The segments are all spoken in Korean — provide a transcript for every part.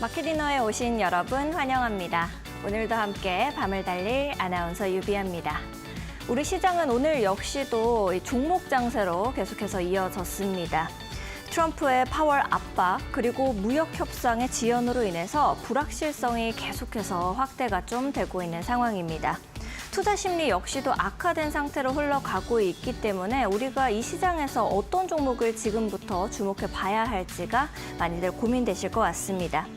마켓디너에 오신 여러분 환영합니다. 오늘도 함께 밤을 달릴 아나운서 유비아입니다. 우리 시장은 오늘 역시도 종목 장세로 계속해서 이어졌습니다. 트럼프의 파월 압박 그리고 무역 협상의 지연으로 인해서 불확실성이 계속해서 확대가 좀 되고 있는 상황입니다. 투자 심리 역시도 악화된 상태로 흘러가고 있기 때문에 우리가 이 시장에서 어떤 종목을 지금부터 주목해 봐야 할지가 많이들 고민되실 것 같습니다.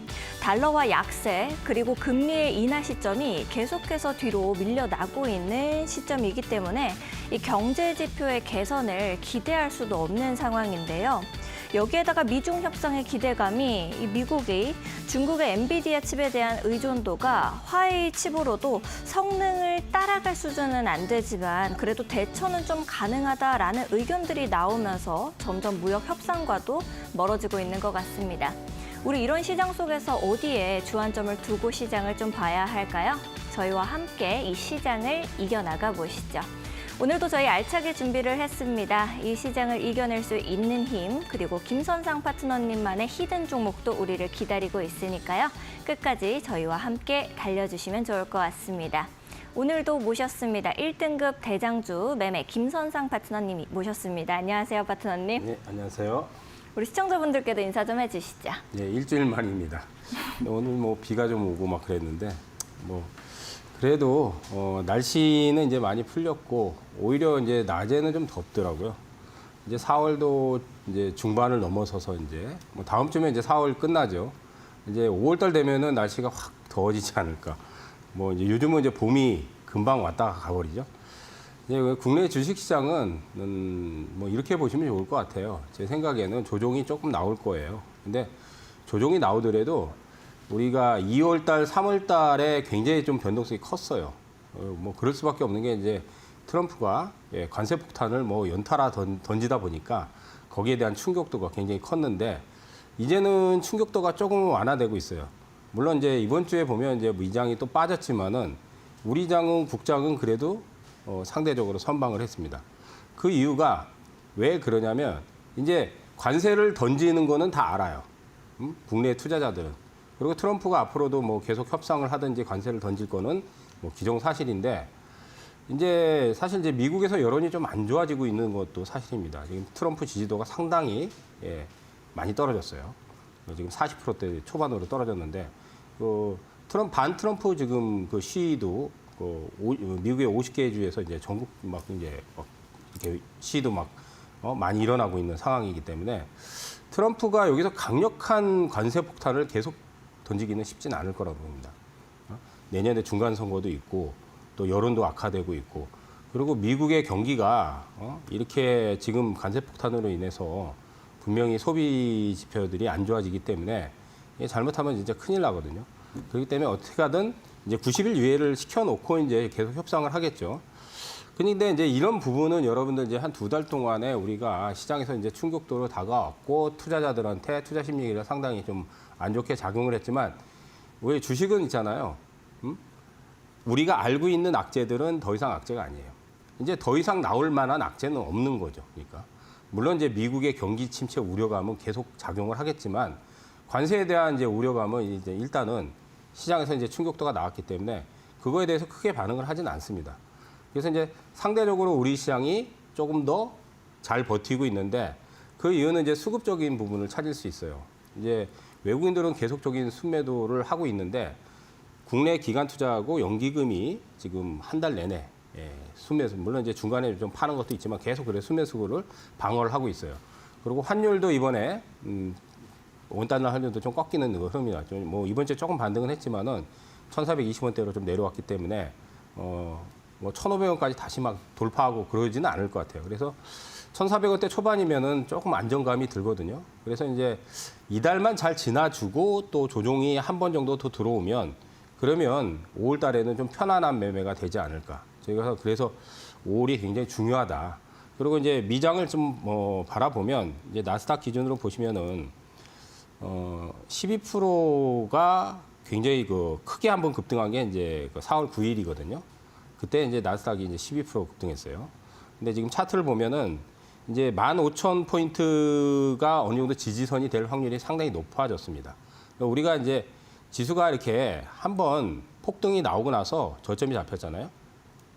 달러와 약세 그리고 금리의 인하 시점이 계속해서 뒤로 밀려나고 있는 시점이기 때문에 이 경제 지표의 개선을 기대할 수도 없는 상황인데요. 여기에다가 미중 협상의 기대감이 미국이 중국의 엔비디아 칩에 대한 의존도가 화웨이 칩으로도 성능을 따라갈 수준은 안 되지만 그래도 대처는 좀 가능하다라는 의견들이 나오면서 점점 무역 협상과도 멀어지고 있는 것 같습니다. 우리 이런 시장 속에서 어디에 주안점을 두고 시장을 좀 봐야 할까요? 저희와 함께 이 시장을 이겨나가 보시죠. 오늘도 저희 알차게 준비를 했습니다. 이 시장을 이겨낼 수 있는 힘, 그리고 김선상 파트너님만의 히든 종목도 우리를 기다리고 있으니까요. 끝까지 저희와 함께 달려주시면 좋을 것 같습니다. 오늘도 모셨습니다. 1등급 대장주 매매 김선상 파트너님이 모셨습니다. 안녕하세요, 파트너님. 네, 안녕하세요. 우리 시청자분들께도 인사 좀 해주시죠. 네, 일주일 만입니다. 오늘 뭐 비가 좀 오고 막 그랬는데 그래도 날씨는 이제 많이 풀렸고 오히려 이제 낮에는 좀 덥더라고요. 이제 4월도 이제 중반을 넘어서서 이제 다음 주면 이제 4월 끝나죠. 이제 5월달 되면은 날씨가 확 더워지지 않을까. 이제 요즘은 이제 봄이 금방 왔다 가버리죠. 이제 국내 주식시장은 이렇게 보시면 좋을 것 같아요. 제 생각에는 조정이 조금 나올 거예요. 근데 조정이 나오더라도 우리가 2월달, 3월달에 굉장히 좀 변동성이 컸어요. 그럴 수밖에 없는 게 이제 트럼프가 관세 폭탄을 연달아 던지다 보니까 거기에 대한 충격도가 굉장히 컸는데 이제는 충격도가 조금 완화되고 있어요. 물론 이제 이번 주에 보면 이제 미장이 또 빠졌지만은 우리 장은 국장은 그래도 상대적으로 선방을 했습니다. 그 이유가 왜 그러냐면 이제 관세를 던지는 거는 다 알아요. 국내 투자자들은. 그리고 트럼프가 앞으로도 계속 협상을 하든지 관세를 던질 거는 기정사실인데 이제 사실 이제 미국에서 여론이 좀 안 좋아지고 있는 것도 사실입니다. 지금 트럼프 지지도가 상당히 많이 떨어졌어요. 지금 40%대 초반으로 떨어졌는데 반 트럼프 지금 그 시위도 미국의 50개 주에서 이제 전국 이렇게 시위도 많이 일어나고 있는 상황이기 때문에 트럼프가 여기서 강력한 관세 폭탄을 계속 던지기는 쉽지는 않을 거라고 봅니다. 내년에 중간 선거도 있고 또 여론도 악화되고 있고 그리고 미국의 경기가 이렇게 지금 관세 폭탄으로 인해서 분명히 소비 지표들이 안 좋아지기 때문에 잘못하면 진짜 큰일 나거든요. 그렇기 때문에 어떻게 하든 이제 90일 유예를 시켜놓고 이제 계속 협상을 하겠죠. 그런데 이제 이런 부분은 여러분들 이제 한 2달 동안에 우리가 시장에서 이제 충격도로 다가왔고 투자자들한테 투자 심리가 상당히 좀 안 좋게 작용을 했지만 왜 주식은 있잖아요. 우리가 알고 있는 악재들은 더 이상 악재가 아니에요. 이제 더 이상 나올 만한 악재는 없는 거죠. 그러니까 물론 이제 미국의 경기 침체 우려감은 계속 작용을 하겠지만 관세에 대한 이제 우려감은 이제 일단은 시장에서 이제 충격도가 나왔기 때문에 그거에 대해서 크게 반응을 하지는 않습니다. 그래서 이제 상대적으로 우리 시장이 조금 더 잘 버티고 있는데 그 이유는 이제 수급적인 부분을 찾을 수 있어요. 이제 외국인들은 계속적인 순매도를 하고 있는데 국내 기관 투자하고 연기금이 지금 한 달 내내 순매수, 물론 이제 중간에 좀 파는 것도 있지만 계속 그래 순매수를 방어를 하고 있어요. 그리고 환율도 이번에 원달러 환율도 좀 꺾이는 흐름이 났죠. 이번 주에 조금 반등은 했지만은 1,420원대로 좀 내려왔기 때문에 1,500원까지 다시 막 돌파하고 그러지는 않을 것 같아요. 그래서 1,400원대 초반이면은 조금 안정감이 들거든요. 그래서 이제 이달만 잘 지나주고 또 조정이 한 번 정도 더 들어오면 그러면 5월 달에는 좀 편안한 매매가 되지 않을까. 저희가 그래서 5월이 굉장히 중요하다. 그리고 이제 미장을 좀 바라보면 이제 나스닥 기준으로 보시면은 12%가 굉장히 크게 한번 급등한 게 이제 4월 9일이거든요. 그때 이제 나스닥이 이제 12% 급등했어요. 근데 지금 차트를 보면은 이제 15,000포인트가 어느 정도 지지선이 될 확률이 상당히 높아졌습니다. 그러니까 우리가 이제 지수가 이렇게 한번 폭등이 나오고 나서 저점이 잡혔잖아요.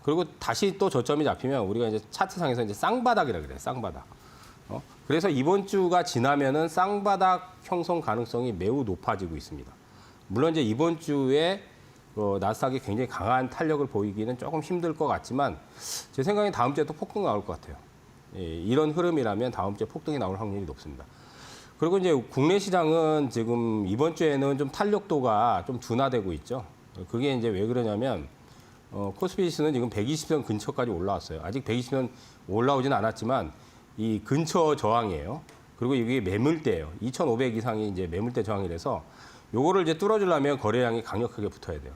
그리고 다시 또 저점이 잡히면 우리가 이제 차트상에서 이제 쌍바닥이라 그래요. 쌍바닥. 그래서 이번 주가 지나면은 쌍바닥 형성 가능성이 매우 높아지고 있습니다. 물론 이제 이번 주에 나스닥이 굉장히 강한 탄력을 보이기는 조금 힘들 것 같지만 제 생각엔 다음 주에 또 폭등 나올 것 같아요. 예, 이런 흐름이라면 다음 주에 폭등이 나올 확률이 높습니다. 그리고 이제 국내 시장은 지금 이번 주에는 좀 탄력도가 좀 둔화되고 있죠. 그게 이제 왜 그러냐면 코스피 지수는 지금 120선 근처까지 올라왔어요. 아직 120선 올라오진 않았지만 이 근처 저항이에요. 그리고 이게 매물대예요. 2,500 이상이 이제 매물대 저항이라서 요거를 이제 뚫어주려면 거래량이 강력하게 붙어야 돼요.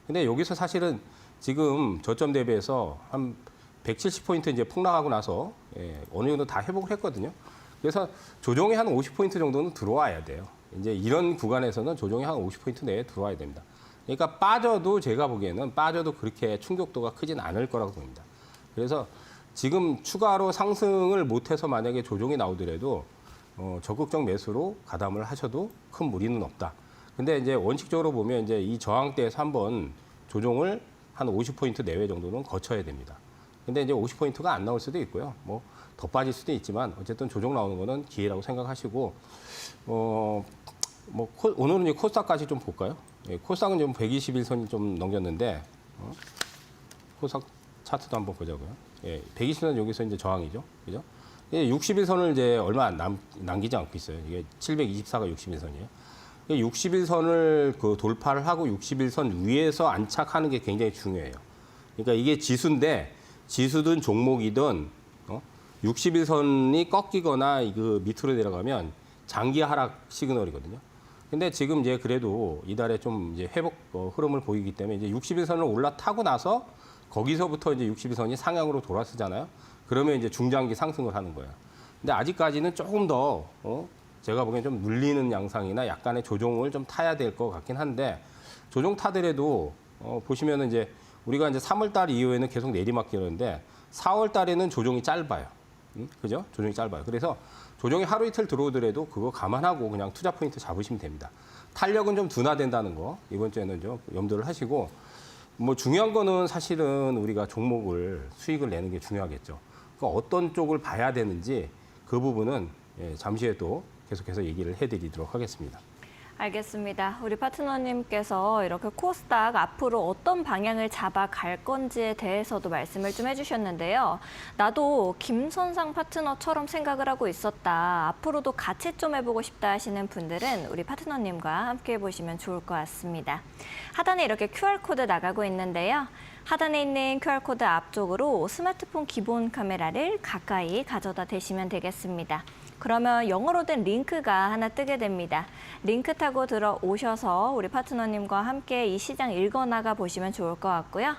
근데 여기서 사실은 지금 저점 대비해서 한 170포인트 이제 폭락하고 나서 어느 정도 다 회복을 했거든요. 그래서 조정이 한 50포인트 정도는 들어와야 돼요. 이제 이런 구간에서는 조정이 한 50포인트 내에 들어와야 됩니다. 그러니까 빠져도 제가 보기에는 빠져도 그렇게 충격도가 크진 않을 거라고 봅니다. 그래서 지금 추가로 상승을 못해서 만약에 조정이 나오더라도 적극적 매수로 가담을 하셔도 큰 무리는 없다. 근데 이제 원칙적으로 보면 이제 이 저항대에서 한번 조정을 한 50포인트 내외 정도는 거쳐야 됩니다. 근데 이제 50포인트가 안 나올 수도 있고요. 뭐 더 빠질 수도 있지만 어쨌든 조정 나오는 거는 기회라고 생각하시고 오늘은 이제 코스닥까지 좀 볼까요? 예, 코스닥은 좀 121선이 좀 넘겼는데 코스닥 차트도 한번 보자고요. 예, 120선 여기서 이제 저항이죠. 그죠? 예, 61선을 이제 얼마 남기지 않고 있어요. 이게 724가 61선이에요. 61선을 그 돌파를 하고 61선 위에서 안착하는 게 굉장히 중요해요. 그러니까 이게 지수인데 지수든 종목이든 61선이 꺾이거나 그 밑으로 내려가면 장기 하락 시그널이거든요. 근데 지금 이제 그래도 이달에 좀 이제 회복 흐름을 보이기 때문에 이제 61선을 올라타고 나서 거기서부터 이제 61선이 상향으로 돌아서잖아요. 그러면 이제 중장기 상승을 하는 거예요. 근데 아직까지는 조금 더 제가 보기엔 좀 눌리는 양상이나 약간의 조정을 좀 타야 될 것 같긴 한데 조정 타더라도 보시면은 이제 우리가 이제 3월달 이후에는 계속 내리막길인데 4월달에는 조정이 짧아요. 그죠? 조정이 짧아요. 그래서 조정이 하루 이틀 들어오더라도 그거 감안하고 그냥 투자 포인트 잡으시면 됩니다. 탄력은 좀 둔화된다는 거 이번 주에는 좀 염두를 하시고 뭐 중요한 거는 사실은 우리가 종목을 수익을 내는 게 중요하겠죠. 그러니까 어떤 쪽을 봐야 되는지 그 부분은 잠시 후에 또 계속해서 얘기를 해드리도록 하겠습니다. 알겠습니다. 우리 파트너님께서 이렇게 코스닥 앞으로 어떤 방향을 잡아갈 건지에 대해서도 말씀을 좀 해주셨는데요. 나도 김선상 파트너처럼 생각을 하고 있었다. 앞으로도 같이 좀 해보고 싶다 하시는 분들은 우리 파트너님과 함께 해보시면 좋을 것 같습니다. 하단에 이렇게 QR코드 나가고 있는데요. 하단에 있는 QR코드 앞쪽으로 스마트폰 기본 카메라를 가까이 가져다 대시면 되겠습니다. 그러면 영어로 된 링크가 하나 뜨게 됩니다. 링크 타고 들어오셔서 우리 파트너님과 함께 이 시장 읽어나가 보시면 좋을 것 같고요.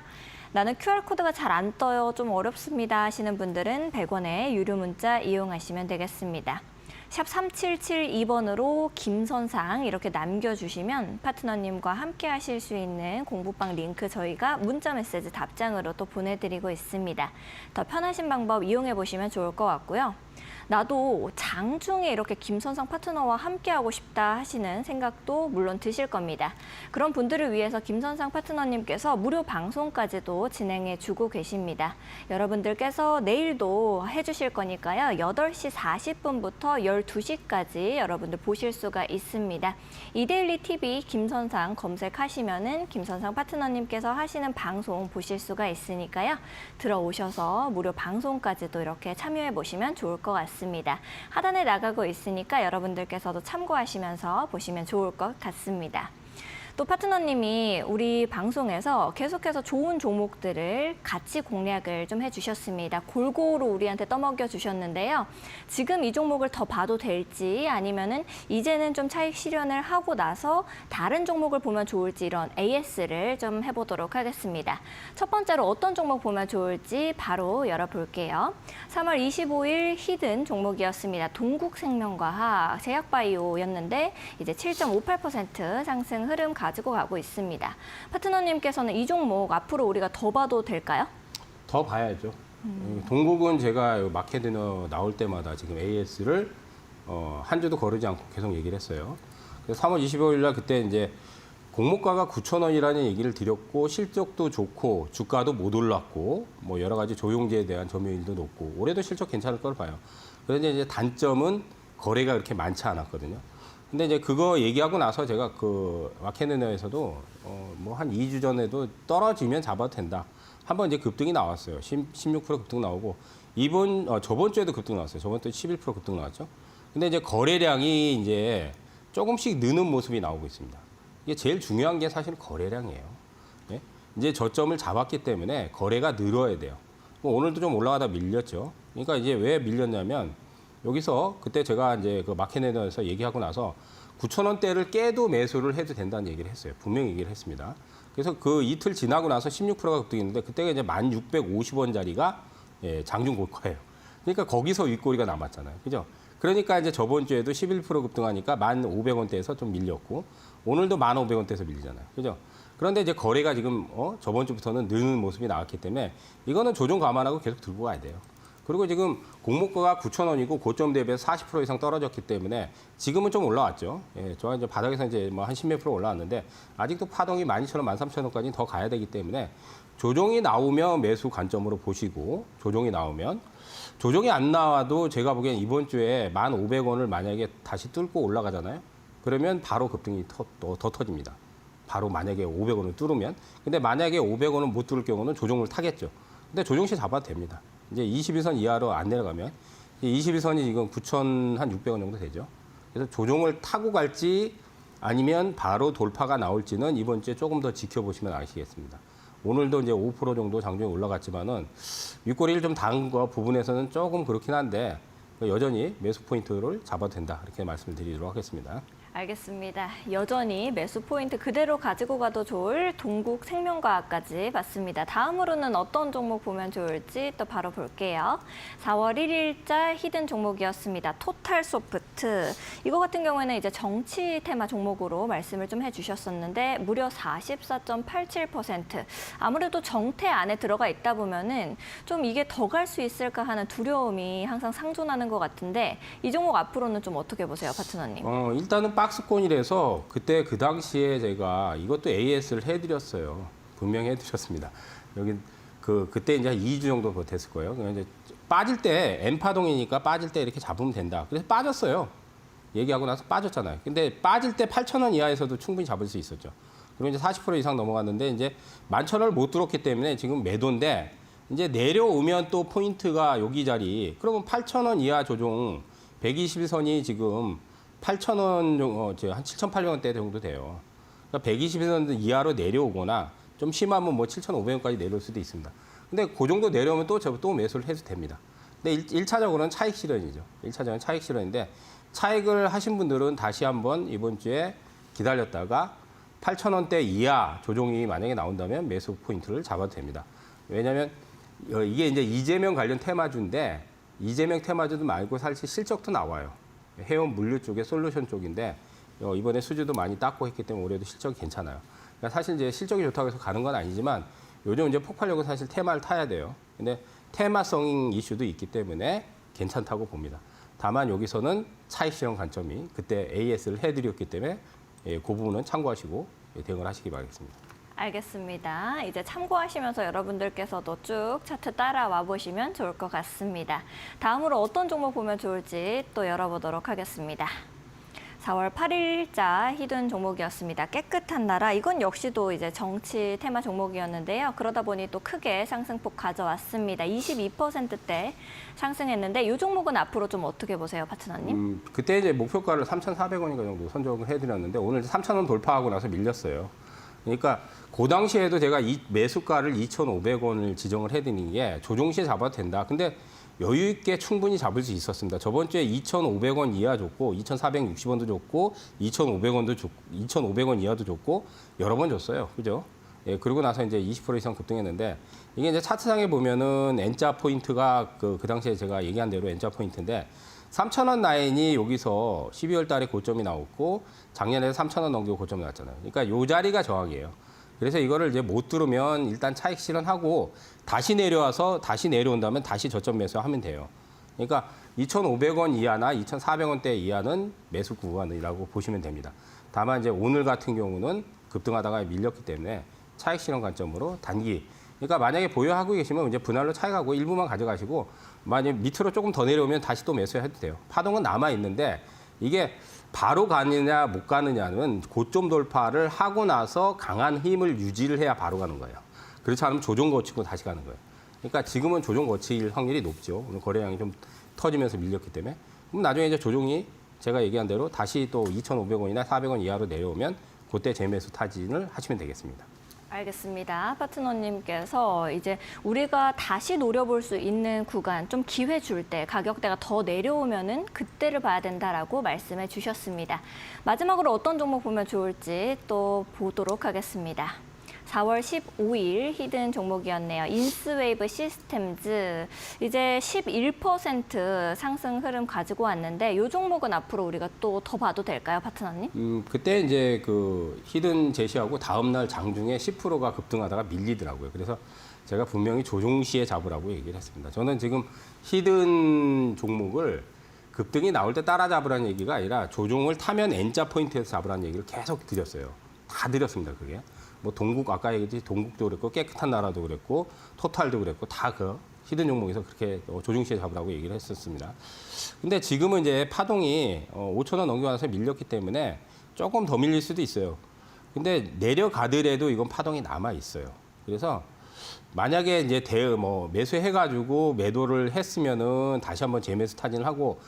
나는 QR코드가 잘 안 떠요, 좀 어렵습니다 하시는 분들은 100원의 유료 문자 이용하시면 되겠습니다. 샵 3772번으로 김선상 이렇게 남겨주시면 파트너님과 함께 하실 수 있는 공부방 링크 저희가 문자 메시지 답장으로 또 보내드리고 있습니다. 더 편하신 방법 이용해 보시면 좋을 것 같고요. 나도 장중에 이렇게 김선상 파트너와 함께하고 싶다 하시는 생각도 물론 드실 겁니다. 그런 분들을 위해서 김선상 파트너님께서 무료 방송까지도 진행해 주고 계십니다. 여러분들께서 내일도 해주실 거니까요. 8시 40분부터 12시까지 여러분들 보실 수가 있습니다. 이데일리 TV 김선상 검색하시면은 김선상 파트너님께서 하시는 방송 보실 수가 있으니까요. 들어오셔서 무료 방송까지도 이렇게 참여해 보시면 좋을 것 같습니다. 하단에 나가고 있으니까 여러분들께서도 참고하시면서 보시면 좋을 것 같습니다. 또 파트너님이 우리 방송에서 계속해서 좋은 종목들을 같이 공략을 좀 해주셨습니다. 골고루 우리한테 떠먹여 주셨는데요. 지금 이 종목을 더 봐도 될지 아니면은 이제는 좀 차익 실현을 하고 나서 다른 종목을 보면 좋을지 이런 AS를 좀 해보도록 하겠습니다. 첫 번째로 어떤 종목 보면 좋을지 바로 열어볼게요. 3월 25일 히든 종목이었습니다. 동국생명과학, 제약바이오였는데 이제 7.58% 상승 흐름 가지고 가고 있습니다. 파트너님께서는 이 종목 앞으로 우리가 더 봐도 될까요? 더 봐야죠. 동국은 제가 마켓디너 나올 때마다 지금 AS를 한 주도 거르지 않고 계속 얘기를 했어요. 그래서 3월 25일 날 그때 이제 공모가가 9,000원이라는 얘기를 드렸고 실적도 좋고 주가도 못 올랐고 뭐 여러 가지 조용제에 대한 점유율도 높고 올해도 실적 괜찮을 걸 봐요. 그런데 이제 단점은 거래가 그렇게 많지 않았거든요. 근데 이제 그거 얘기하고 나서 제가 그 마켓레너에서도 뭐 한 2주 전에도 떨어지면 잡아도 된다. 한번 이제 급등이 나왔어요. 16% 급등 나오고 저번 주에도 급등 나왔어요. 저번 주에 11% 급등 나왔죠. 근데 이제 거래량이 이제 조금씩 느는 모습이 나오고 있습니다. 이게 제일 중요한 게 사실 거래량이에요. 예? 이제 저점을 잡았기 때문에 거래가 늘어야 돼요. 뭐 오늘도 좀 올라가다 밀렸죠. 그러니까 이제 왜 밀렸냐면 여기서 그때 제가 이제 그 마켓레너에서 얘기하고 나서 9,000원대를 깨도 매수를 해도 된다는 얘기를 했어요. 분명히 얘기를 했습니다. 그래서 그 이틀 지나고 나서 16%가 급등했는데 그때가 이제 1,650원짜리가 장중 고가예요. 그러니까 거기서 윗꼬리가 남았잖아요. 그죠? 그러니까 이제 저번 주에도 11% 급등하니까 1,500원대에서 좀 밀렸고 오늘도 1,500원대에서 밀리잖아요. 그죠? 그런데 이제 거래가 지금 저번 주부터는 느는 모습이 나왔기 때문에 이거는 조정 감안하고 계속 들고 가야 돼요. 그리고 지금 공모가가 9,000원이고 고점 대비해서 40% 이상 떨어졌기 때문에 지금은 좀 올라왔죠. 예, 저 이제 바닥에서 이제 뭐 한 10몇 프로 올라왔는데 아직도 파동이 12,000원, 13,000원까지 더 가야 되기 때문에 조정이 나오면 매수 관점으로 보시고 조정이 나오면 조정이 안 나와도 제가 보기엔 이번 주에 1,500원을 만약에 다시 뚫고 올라가잖아요. 그러면 바로 급등이 더 터집니다. 바로 만약에 500원을 뚫으면. 근데 만약에 500원을 못 뚫을 경우는 조정을 타겠죠. 근데 조정 시 잡아도 됩니다. 이제 21선 이하로 안 내려가면 21선이 지금 9,600원 정도 되죠. 그래서 조정을 타고 갈지 아니면 바로 돌파가 나올지는 이번 주에 조금 더 지켜보시면 아시겠습니다. 오늘도 이제 5% 정도 장중에 올라갔지만은 윗꼬리를 좀 단 거 부분에서는 조금 그렇긴 한데 여전히 매수 포인트를 잡아도 된다. 이렇게 말씀을 드리도록 하겠습니다. 알겠습니다. 여전히 매수 포인트 그대로 가지고 가도 좋을 동국생명과학까지 봤습니다. 다음으로는 어떤 종목 보면 좋을지 또 바로 볼게요. 4월 1일자 히든 종목이었습니다. 토탈소프트. 이거 같은 경우에는 이제 정치 테마 종목으로 말씀을 좀 해주셨었는데 무려 44.87%. 아무래도 정태 안에 들어가 있다 보면은 좀 이게 더 갈 수 있을까 하는 두려움이 항상 상존하는 것 같은데 이 종목 앞으로는 좀 어떻게 보세요, 파트너님? 일단은 박스권이라서 그때 그 당시에 제가 이것도 AS를 해드렸어요. 분명히 해드렸습니다. 여기 그때 이제 한 2주 정도 됐을 거예요. 그냥 이제 빠질 때 N파동이니까 빠질 때 이렇게 잡으면 된다. 그래서 빠졌어요. 얘기하고 나서 빠졌잖아요. 근데 빠질 때 8,000원 이하에서도 충분히 잡을 수 있었죠. 그리고 이제 40% 이상 넘어갔는데 이제 11,000원을 못 뚫었기 때문에 지금 매도인데 이제 내려오면 또 포인트가 여기 자리. 그러면 8,000원 이하 조정 121선이 지금 8,000원 정도, 한 7,800원대 정도 돼요. 그러니까 121선 이하로 내려오거나 좀 심하면 뭐 7,500원까지 내려올 수도 있습니다. 근데 그 정도 내려오면 또 매수를 해도 됩니다. 근데 1차적으로는 차익 실현이죠. 1차적으로는 차익 실현인데 차익을 하신 분들은 다시 한번 이번 주에 기다렸다가 8,000원대 이하 조정이 만약에 나온다면 매수 포인트를 잡아도 됩니다. 왜냐하면 이게 이제 이재명 관련 테마주인데 이재명 테마주도 말고 사실 실적도 나와요. 해운 물류 쪽의 솔루션 쪽인데 이번에 수주도 많이 땄고 했기 때문에 올해도 실적이 괜찮아요. 그러니까 사실 이제 실적이 좋다고 해서 가는 건 아니지만 요즘 이제 폭발력은 사실 테마를 타야 돼요. 근데 테마성 이슈도 있기 때문에 괜찮다고 봅니다. 다만 여기서는 차익 실현 관점이 그때 AS를 해드렸기 때문에 그 부분은 참고하시고 대응을 하시기 바라겠습니다. 알겠습니다. 이제 참고하시면서 여러분들께서도 쭉 차트 따라와 보시면 좋을 것 같습니다. 다음으로 어떤 종목 보면 좋을지 또 열어보도록 하겠습니다. 4월 8일자 히든 종목이었습니다. 깨끗한 나라. 이건 역시도 이제 정치 테마 종목이었는데요. 그러다 보니 또 크게 상승폭 가져왔습니다. 22%대 상승했는데 이 종목은 앞으로 좀 어떻게 보세요, 파트너님? 그때 이제 목표가를 3,400원인가 정도 선정을 해드렸는데 오늘 3,000원 돌파하고 나서 밀렸어요. 그러니까 그 당시에도 제가 이 매수가를 2,500원을 지정을 해드린 게 조정 시에 잡아도 된다. 근데 여유 있게 충분히 잡을 수 있었습니다. 저번 주에 2,500원 이하 줬고 2,460원도 줬고 2,500원도 줬고 2,500원 이하도 줬고 여러 번 줬어요. 그죠? 예, 그리고 나서 이제 20% 이상 급등했는데 이게 이제 차트상에 보면은 N자 포인트가 그 당시에 제가 얘기한 대로 N자 포인트인데 3,000원 라인이 여기서 12월 달에 고점이 나왔고 작년에 3,000원 넘기고 고점이 나왔잖아요. 그러니까 요 자리가 저항이에요. 그래서 이거를 이제 못 뚫으면 일단 차익 실현하고 다시 내려와서 다시 내려온다면 다시 저점 매수하면 돼요. 그러니까 2,500원 이하나 2,400원대 이하는 매수 구간이라고 보시면 됩니다. 다만 이제 오늘 같은 경우는 급등하다가 밀렸기 때문에 차익 실현 관점으로 단기. 그러니까 만약에 보유하고 계시면 이제 분할로 차익하고 일부만 가져가시고 만약 밑으로 조금 더 내려오면 다시 또 매수해도 돼요. 파동은 남아 있는데 이게 바로 가느냐 못 가느냐는 고점 돌파를 하고 나서 강한 힘을 유지를 해야 바로 가는 거예요. 그렇지 않으면 조정 거치고 다시 가는 거예요. 그러니까 지금은 조정 거칠 확률이 높죠. 오늘 거래량이 좀 터지면서 밀렸기 때문에. 그럼 나중에 이제 조정이 제가 얘기한 대로 다시 또 2,500원이나 400원 이하로 내려오면 그때 재매수 타진을 하시면 되겠습니다. 알겠습니다. 파트너님께서 이제 우리가 다시 노려볼 수 있는 구간, 좀 기회 줄 때 가격대가 더 내려오면은 그때를 봐야 된다라고 말씀해 주셨습니다. 마지막으로 어떤 종목 보면 좋을지 또 보도록 하겠습니다. 4월 15일 히든 종목이었네요. 인스웨이브 시스템즈 이제 11% 상승 흐름 가지고 왔는데 이 종목은 앞으로 우리가 또 더 봐도 될까요, 파트너님? 그때 이제 그 히든 제시하고 다음 날 장중에 10%가 급등하다가 밀리더라고요. 그래서 제가 분명히 조정 시에 잡으라고 얘기를 했습니다. 저는 지금 히든 종목을 급등이 나올 때 따라잡으라는 얘기가 아니라 조정을 타면 N자 포인트에서 잡으라는 얘기를 계속 드렸어요. 다 드렸습니다, 그게. 뭐 동국 아까 얘기했듯이 동국도 그랬고 깨끗한 나라도 그랬고 토탈도 그랬고 다 그 히든 종목에서 그렇게 조정 시에 잡으라고 얘기를 했었습니다. 근데 지금은 이제 파동이 5,000원 넘기고 나서 밀렸기 때문에 조금 더 밀릴 수도 있어요. 근데 내려가더라도 이건 파동이 남아 있어요. 그래서 만약에 이제 매수해가지고 매도를 했으면은 다시 한번 재매수 타진을 하고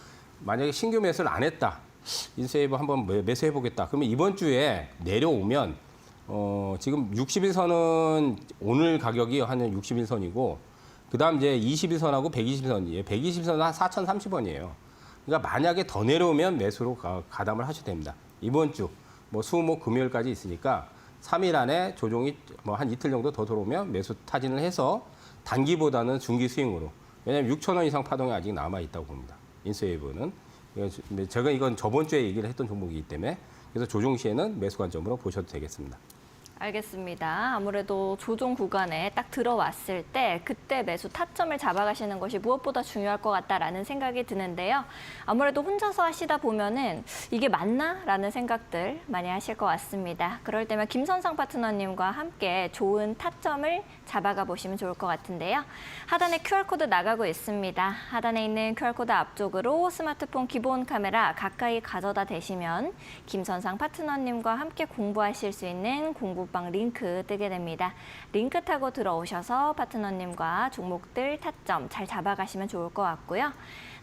만약에 신규 매수를 안 했다. 인세이브 한번 매수해보겠다. 그러면 이번 주에 내려오면 지금 61선은 오늘 가격이 한 61선이고 그다음 이제 21선하고 120선이에요. 120선은 한 4,030원이에요. 그러니까 만약에 더 내려오면 매수로 가담을 하셔도 됩니다. 이번 주 수목 금요일까지 있으니까 3일 안에 조정이 한 이틀 정도 더 들어오면 매수 타진을 해서 단기보다는 중기 스윙으로. 왜냐하면 6,000원 이상 파동이 아직 남아 있다고 봅니다. 인스웨이브는. 제가 이건 저번 주에 얘기를 했던 종목이기 때문에 그래서 조정 시에는 매수 관점으로 보셔도 되겠습니다. 알겠습니다. 아무래도 조정 구간에 딱 들어왔을 때 그때 매수 타점을 잡아가시는 것이 무엇보다 중요할 것 같다라는 생각이 드는데요. 아무래도 혼자서 하시다 보면은 이게 맞나? 라는 생각들 많이 하실 것 같습니다. 그럴 때면 김선상 파트너님과 함께 좋은 타점을 잡아가 보시면 좋을 것 같은데요. 하단에 QR코드 나가고 있습니다. 하단에 있는 QR코드 앞쪽으로 스마트폰 기본 카메라 가까이 가져다 대시면 김선상 파트너님과 함께 공부하실 수 있는 공부방 링크 뜨게 됩니다. 링크 타고 들어오셔서 파트너님과 종목들 타점 잘 잡아가시면 좋을 것 같고요.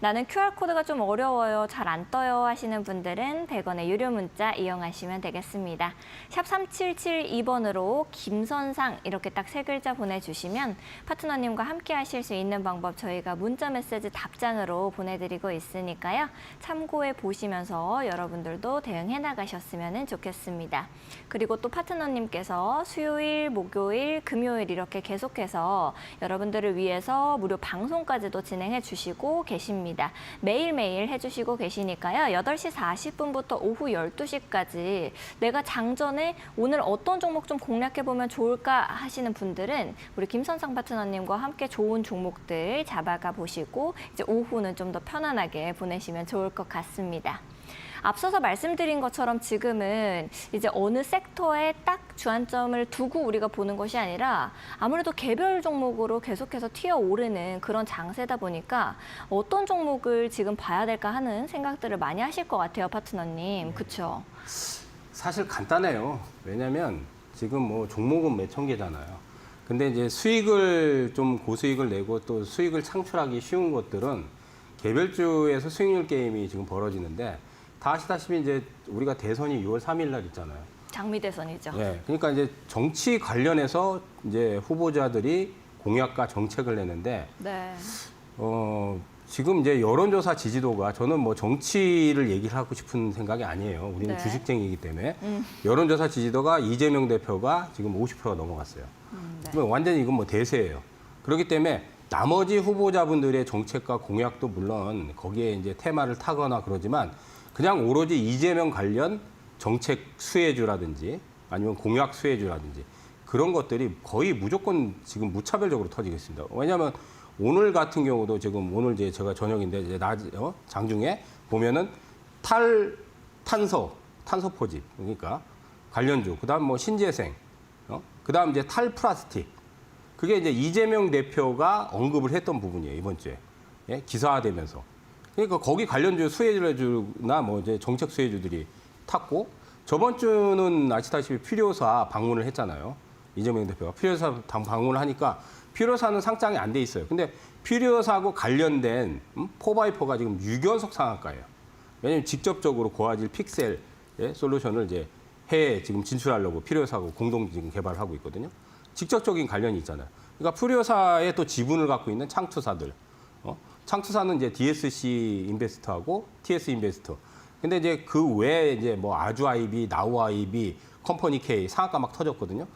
나는 QR코드가 좀 어려워요, 잘 안 떠요 하시는 분들은 100원의 유료 문자 이용하시면 되겠습니다. 샵 3772번으로 김선상 이렇게 딱 세 글자 보내주시면 파트너님과 함께 하실 수 있는 방법 저희가 문자 메시지 답장으로 보내드리고 있으니까요. 참고해 보시면서 여러분들도 대응해 나가셨으면 좋겠습니다. 그리고 또 파트너님께서 수요일, 목요일, 금요일 이렇게 계속해서 여러분들을 위해서 무료 방송까지도 진행해 주시고 계십니다. 매일매일 해주시고 계시니까요. 8시 40분부터 오후 12시까지 내가 장전에 오늘 어떤 종목 좀 공략해보면 좋을까 하시는 분들은 우리 김선상 파트너님과 함께 좋은 종목들 잡아가 보시고 이제 오후는 좀 더 편안하게 보내시면 좋을 것 같습니다. 앞서서 말씀드린 것처럼 지금은 이제 어느 섹터에 딱 주안점을 두고 우리가 보는 것이 아니라 아무래도 개별 종목으로 계속해서 튀어오르는 그런 장세다 보니까 어떤 종목을 지금 봐야 될까 하는 생각들을 많이 하실 것 같아요, 파트너님. 그렇죠? 사실 간단해요. 왜냐하면 지금 종목은 몇천 개잖아요. 근데 이제 수익을 좀 고수익을 내고 또 수익을 창출하기 쉬운 것들은 개별주에서 수익률 게임이 지금 벌어지는데 다 아시다시피 이제 우리가 대선이 6월 3일 날 있잖아요. 장미 대선이죠. 네, 그러니까 이제 정치 관련해서 이제 후보자들이 공약과 정책을 내는데, 네. 지금 이제 여론조사 지지도가 저는 정치를 얘기를 하고 싶은 생각이 아니에요. 우리는 네. 주식쟁이기 때문에 여론조사 지지도가 이재명 대표가 지금 50%가 넘어갔어요. 네. 그러면 완전히 이건 대세예요. 그렇기 때문에 나머지 후보자분들의 정책과 공약도 물론 거기에 이제 테마를 타거나 그러지만 그냥 오로지 이재명 관련 정책 수혜주라든지 아니면 공약 수혜주라든지 그런 것들이 거의 무조건 지금 무차별적으로 터지고 있습니다. 왜냐하면 오늘 같은 경우도 지금 오늘 이제 제가 저녁인데 이제 장중에 보면은 탄소 탄소포집, 그러니까 관련주, 그다음 뭐 신재생, 그다음 이제 탈플라스틱. 그게 이제 이재명 대표가 언급을 했던 부분이에요, 이번 주에. 예? 기사화되면서. 그러니까 거기 관련주 수혜주나 뭐 이제 정책 수혜주들이 탔고, 저번 주는 아시다시피 필요사 방문을 했잖아요. 이재명 대표가 필요사 방문을 하니까 필요사는 상장이 안 돼 있어요. 근데 필요사하고 관련된 4x4가 지금 6연속 상한가예요. 왜냐하면 직접적으로 고화질 픽셀 솔루션을 이제 해외에 지금 진출하려고 필요사하고 공동 지금 개발하고 있거든요. 직접적인 관련이 있잖아요. 그러니까 필요사의 또 지분을 갖고 있는 창투사들. 창투사는 이제 DSC 인베스터하고 TS 인베스터. 근데 이제 그 외에 이제 뭐 아주 아이비, 나우 아이비, 컴퍼니 K 상한가 막 터졌거든요.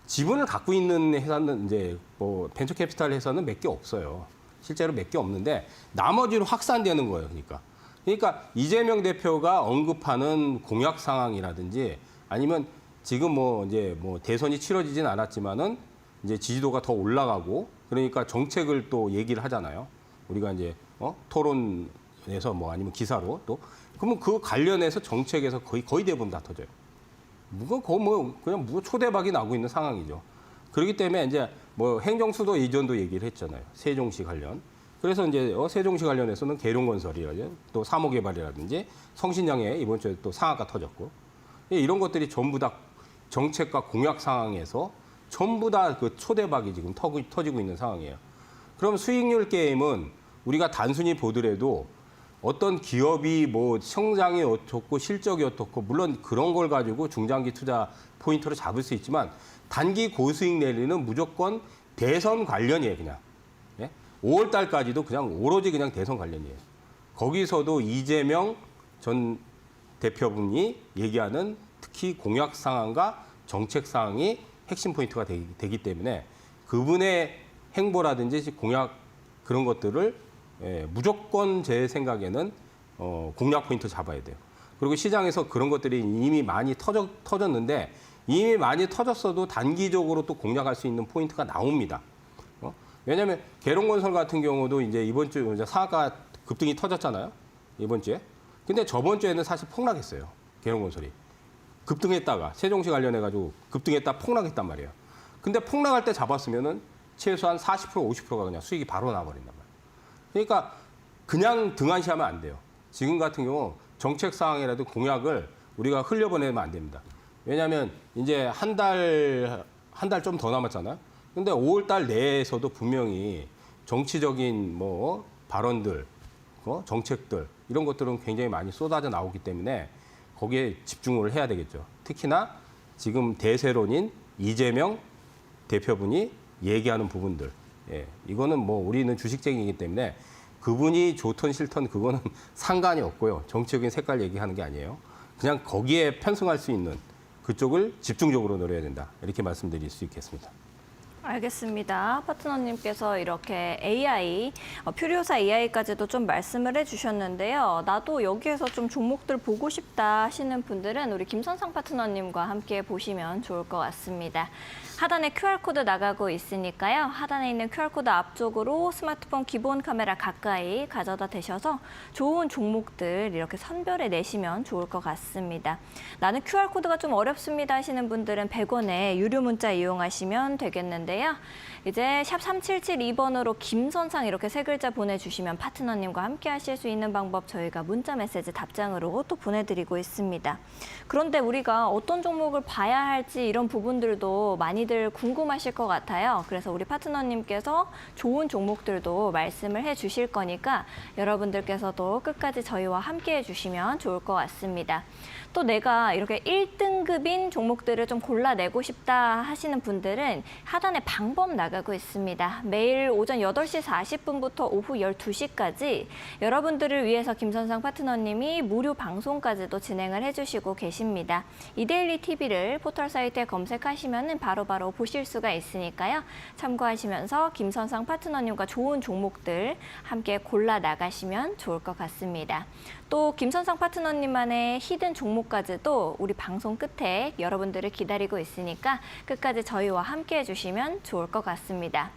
지분을 갖고 있는 회사는 이제 뭐 벤처 캐피탈 회사는 몇 개 없어요. 실제로 몇 개 없는데 나머지로 확산되는 거예요. 그러니까 이재명 대표가 언급하는 공약 상황이라든지 아니면 지금 뭐 이제 뭐 대선이 치러지진 않았지만은 이제 지지도가 더 올라가고 그러니까 정책을 또 얘기를 하잖아요. 우리가 이제 토론에서 뭐 아니면 기사로 또 그러면 그 관련해서 정책에서 거의 대부분 다 터져요. 그냥 초대박이 나고 있는 상황이죠. 그렇기 때문에 이제 뭐 행정수도 이전도 얘기를 했잖아요. 세종시 관련. 그래서 이제 세종시 관련해서는 계룡건설이라든지 또 사모개발이라든지 성신양에 이번 주에 또 상한가 터졌고 이런 것들이 전부 다 정책과 공약 상황에서 전부 다 그 초대박이 지금 터지고 있는 상황이에요. 그럼 수익률 게임은 우리가 단순히 보더라도 어떤 기업이 뭐 성장이 어떻고 실적이 어떻고 물론 그런 걸 가지고 중장기 투자 포인트로 잡을 수 있지만 단기 고수익 내리는 무조건 대선 관련이에요, 그냥. 예? 5월 달까지도 그냥 오로지 그냥 대선 관련이에요. 거기서도 이재명 전 대표분이 얘기하는 특히 공약 상황과 정책 상황이 핵심 포인트가 되기 때문에 그분의 행보라든지 공약 그런 것들을 무조건 제 생각에는 공략 포인트 잡아야 돼요. 그리고 시장에서 그런 것들이 이미 많이 터졌는데 이미 많이 터졌어도 단기적으로 또 공략할 수 있는 포인트가 나옵니다. 왜냐하면 계룡건설 같은 경우도 이제 이번 주 상한가 급등이 터졌잖아요. 이번 주에. 근데 저번 주에는 사실 폭락했어요. 계룡건설이. 급등했다가 세종시 관련해가지고 급등했다 폭락했단 말이에요. 근데 폭락할 때 잡았으면은 최소한 40% 50%가 그냥 수익이 바로 나버린단 말이에요. 그러니까 그냥 등한시하면 안 돼요. 지금 같은 경우 정책 사항이라도 공약을 우리가 흘려보내면 안 됩니다. 왜냐하면 이제 한 달 좀 더 남았잖아요. 근데 5월 달 내에서도 분명히 정치적인 뭐 발언들, 정책들 이런 것들은 굉장히 많이 쏟아져 나오기 때문에 거기에 집중을 해야 되겠죠. 특히나 지금 대세론인 이재명 대표분이 얘기하는 부분들. 예, 이거는 뭐 우리는 주식쟁이기 때문에 그분이 좋든 싫든 그거는 상관이 없고요. 정치적인 색깔 얘기하는 게 아니에요. 그냥 거기에 편승할 수 있는 그쪽을 집중적으로 노려야 된다. 이렇게 말씀드릴 수 있겠습니다. 알겠습니다. 파트너님께서 이렇게 AI, 퓨리오사 AI까지도 좀 말씀을 해주셨는데요. 나도 여기에서 좀 종목들 보고 싶다 하시는 분들은 우리 김선상 파트너님과 함께 보시면 좋을 것 같습니다. 하단에 QR코드 나가고 있으니까요. 하단에 있는 QR코드 앞쪽으로 스마트폰 기본 카메라 가까이 가져다 대셔서 좋은 종목들 이렇게 선별해 내시면 좋을 것 같습니다. 나는 QR코드가 좀 어렵습니다 하시는 분들은 100원의 유료 문자 이용하시면 되겠는데요. 이제 샵 3772번으로 김선상 이렇게 세 글자 보내주시면 파트너님과 함께 하실 수 있는 방법 저희가 문자 메시지 답장으로 또 보내드리고 있습니다. 그런데 우리가 어떤 종목을 봐야 할지 이런 부분들도 많이들 궁금하실 것 같아요. 그래서 우리 파트너님께서 좋은 종목들도 말씀을 해주실 거니까 여러분들께서도 끝까지 저희와 함께 해주시면 좋을 것 같습니다. 또 내가 이렇게 1등급인 종목들을 좀 골라내고 싶다 하시는 분들은 하단에 방법 나가고 있습니다. 매일 오전 8시 40분부터 오후 12시까지 여러분들을 위해서 김선상 파트너님이 무료 방송까지도 진행을 해주시고 계십니다. 이데일리 TV를 포털 사이트에 검색하시면 바로바로 보실 수가 있으니까요. 참고하시면서 김선상 파트너님과 좋은 종목들 함께 골라 나가시면 좋을 것 같습니다. 또 김선상 파트너님만의 히든 종목까지도 우리 방송 끝에 여러분들을 기다리고 있으니까 끝까지 저희와 함께 해주시면 좋을 것 같습니다.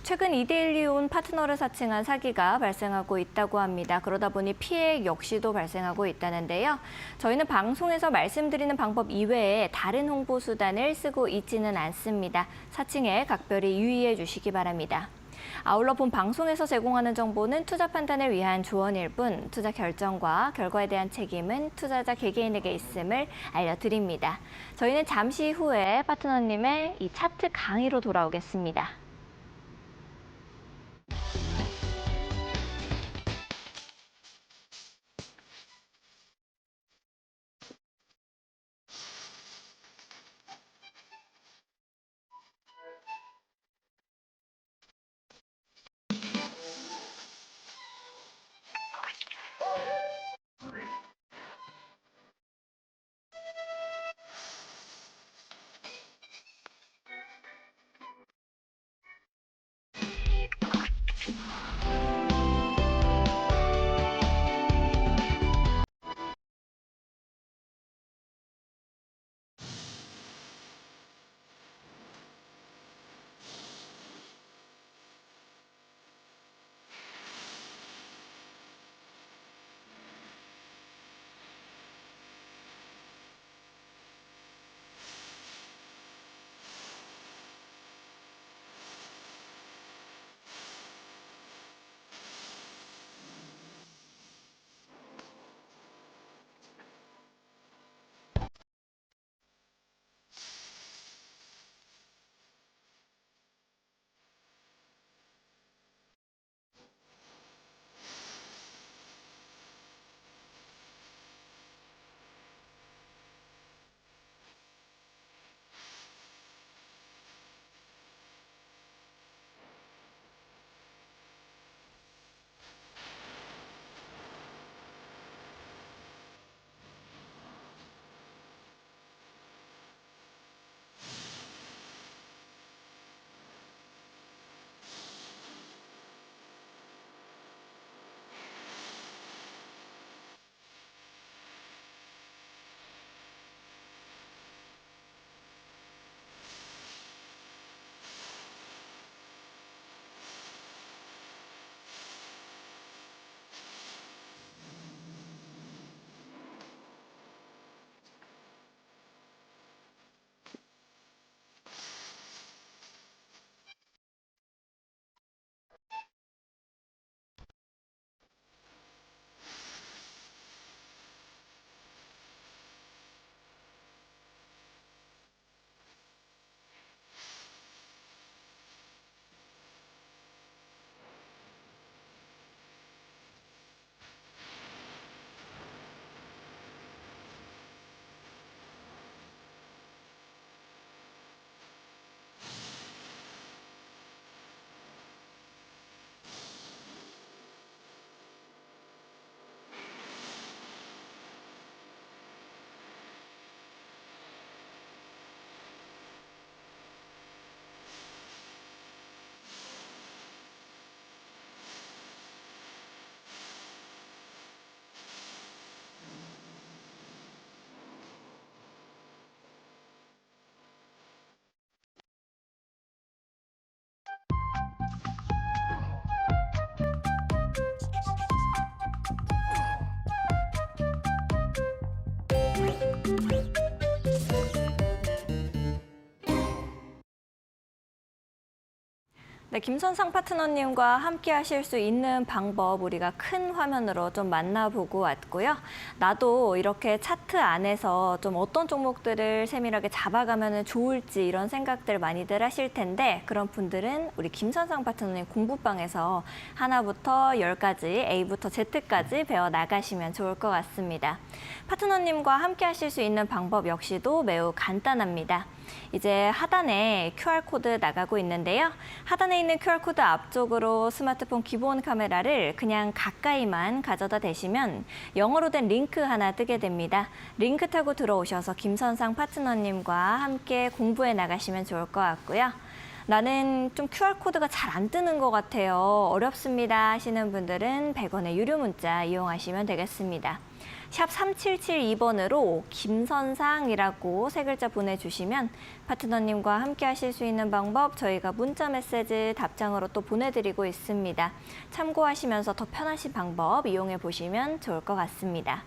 최근 2대1 이혼 파트너를 사칭한 사기가 발생하고 있다고 합니다. 그러다 보니 피해 역시도 발생하고 있다는데요. 저희는 방송에서 말씀드리는 방법 이외에 다른 홍보 수단을 쓰고 있지는 않습니다. 사칭에 각별히 유의해 주시기 바랍니다. 아울러 본 방송에서 제공하는 정보는 투자 판단을 위한 조언일 뿐 투자 결정과 결과에 대한 책임은 투자자 개개인에게 있음을 알려드립니다. 저희는 잠시 후에 파트너님의 이 차트 강의로 돌아오겠습니다. 네, 김선상 파트너님과 함께 하실 수 있는 방법 우리가 큰 화면으로 좀 만나보고 왔고요. 나도 이렇게 차트 안에서 좀 어떤 종목들을 세밀하게 잡아가면 좋을지 이런 생각들 많이들 하실 텐데 그런 분들은 우리 김선상 파트너님 공부방에서 하나부터 10까지, A부터 Z까지 배워 나가시면 좋을 것 같습니다. 파트너님과 함께 하실 수 있는 방법 역시도 매우 간단합니다. 이제 하단에 QR코드 나가고 있는데요. 하단에 있는 QR코드 앞쪽으로 스마트폰 기본 카메라를 그냥 가까이만 가져다 대시면 영어로 된 링크 하나 뜨게 됩니다. 링크 타고 들어오셔서 김선상 파트너님과 함께 공부해 나가시면 좋을 것 같고요. 나는 좀 QR코드가 잘 안 뜨는 것 같아요. 어렵습니다 하시는 분들은 100원의 유료 문자 이용하시면 되겠습니다. 샵 3772번으로 김선상이라고 세 글자 보내주시면 파트너님과 함께 하실 수 있는 방법 저희가 문자 메시지 답장으로 또 보내드리고 있습니다. 참고하시면서 더 편하신 방법 이용해 보시면 좋을 것 같습니다.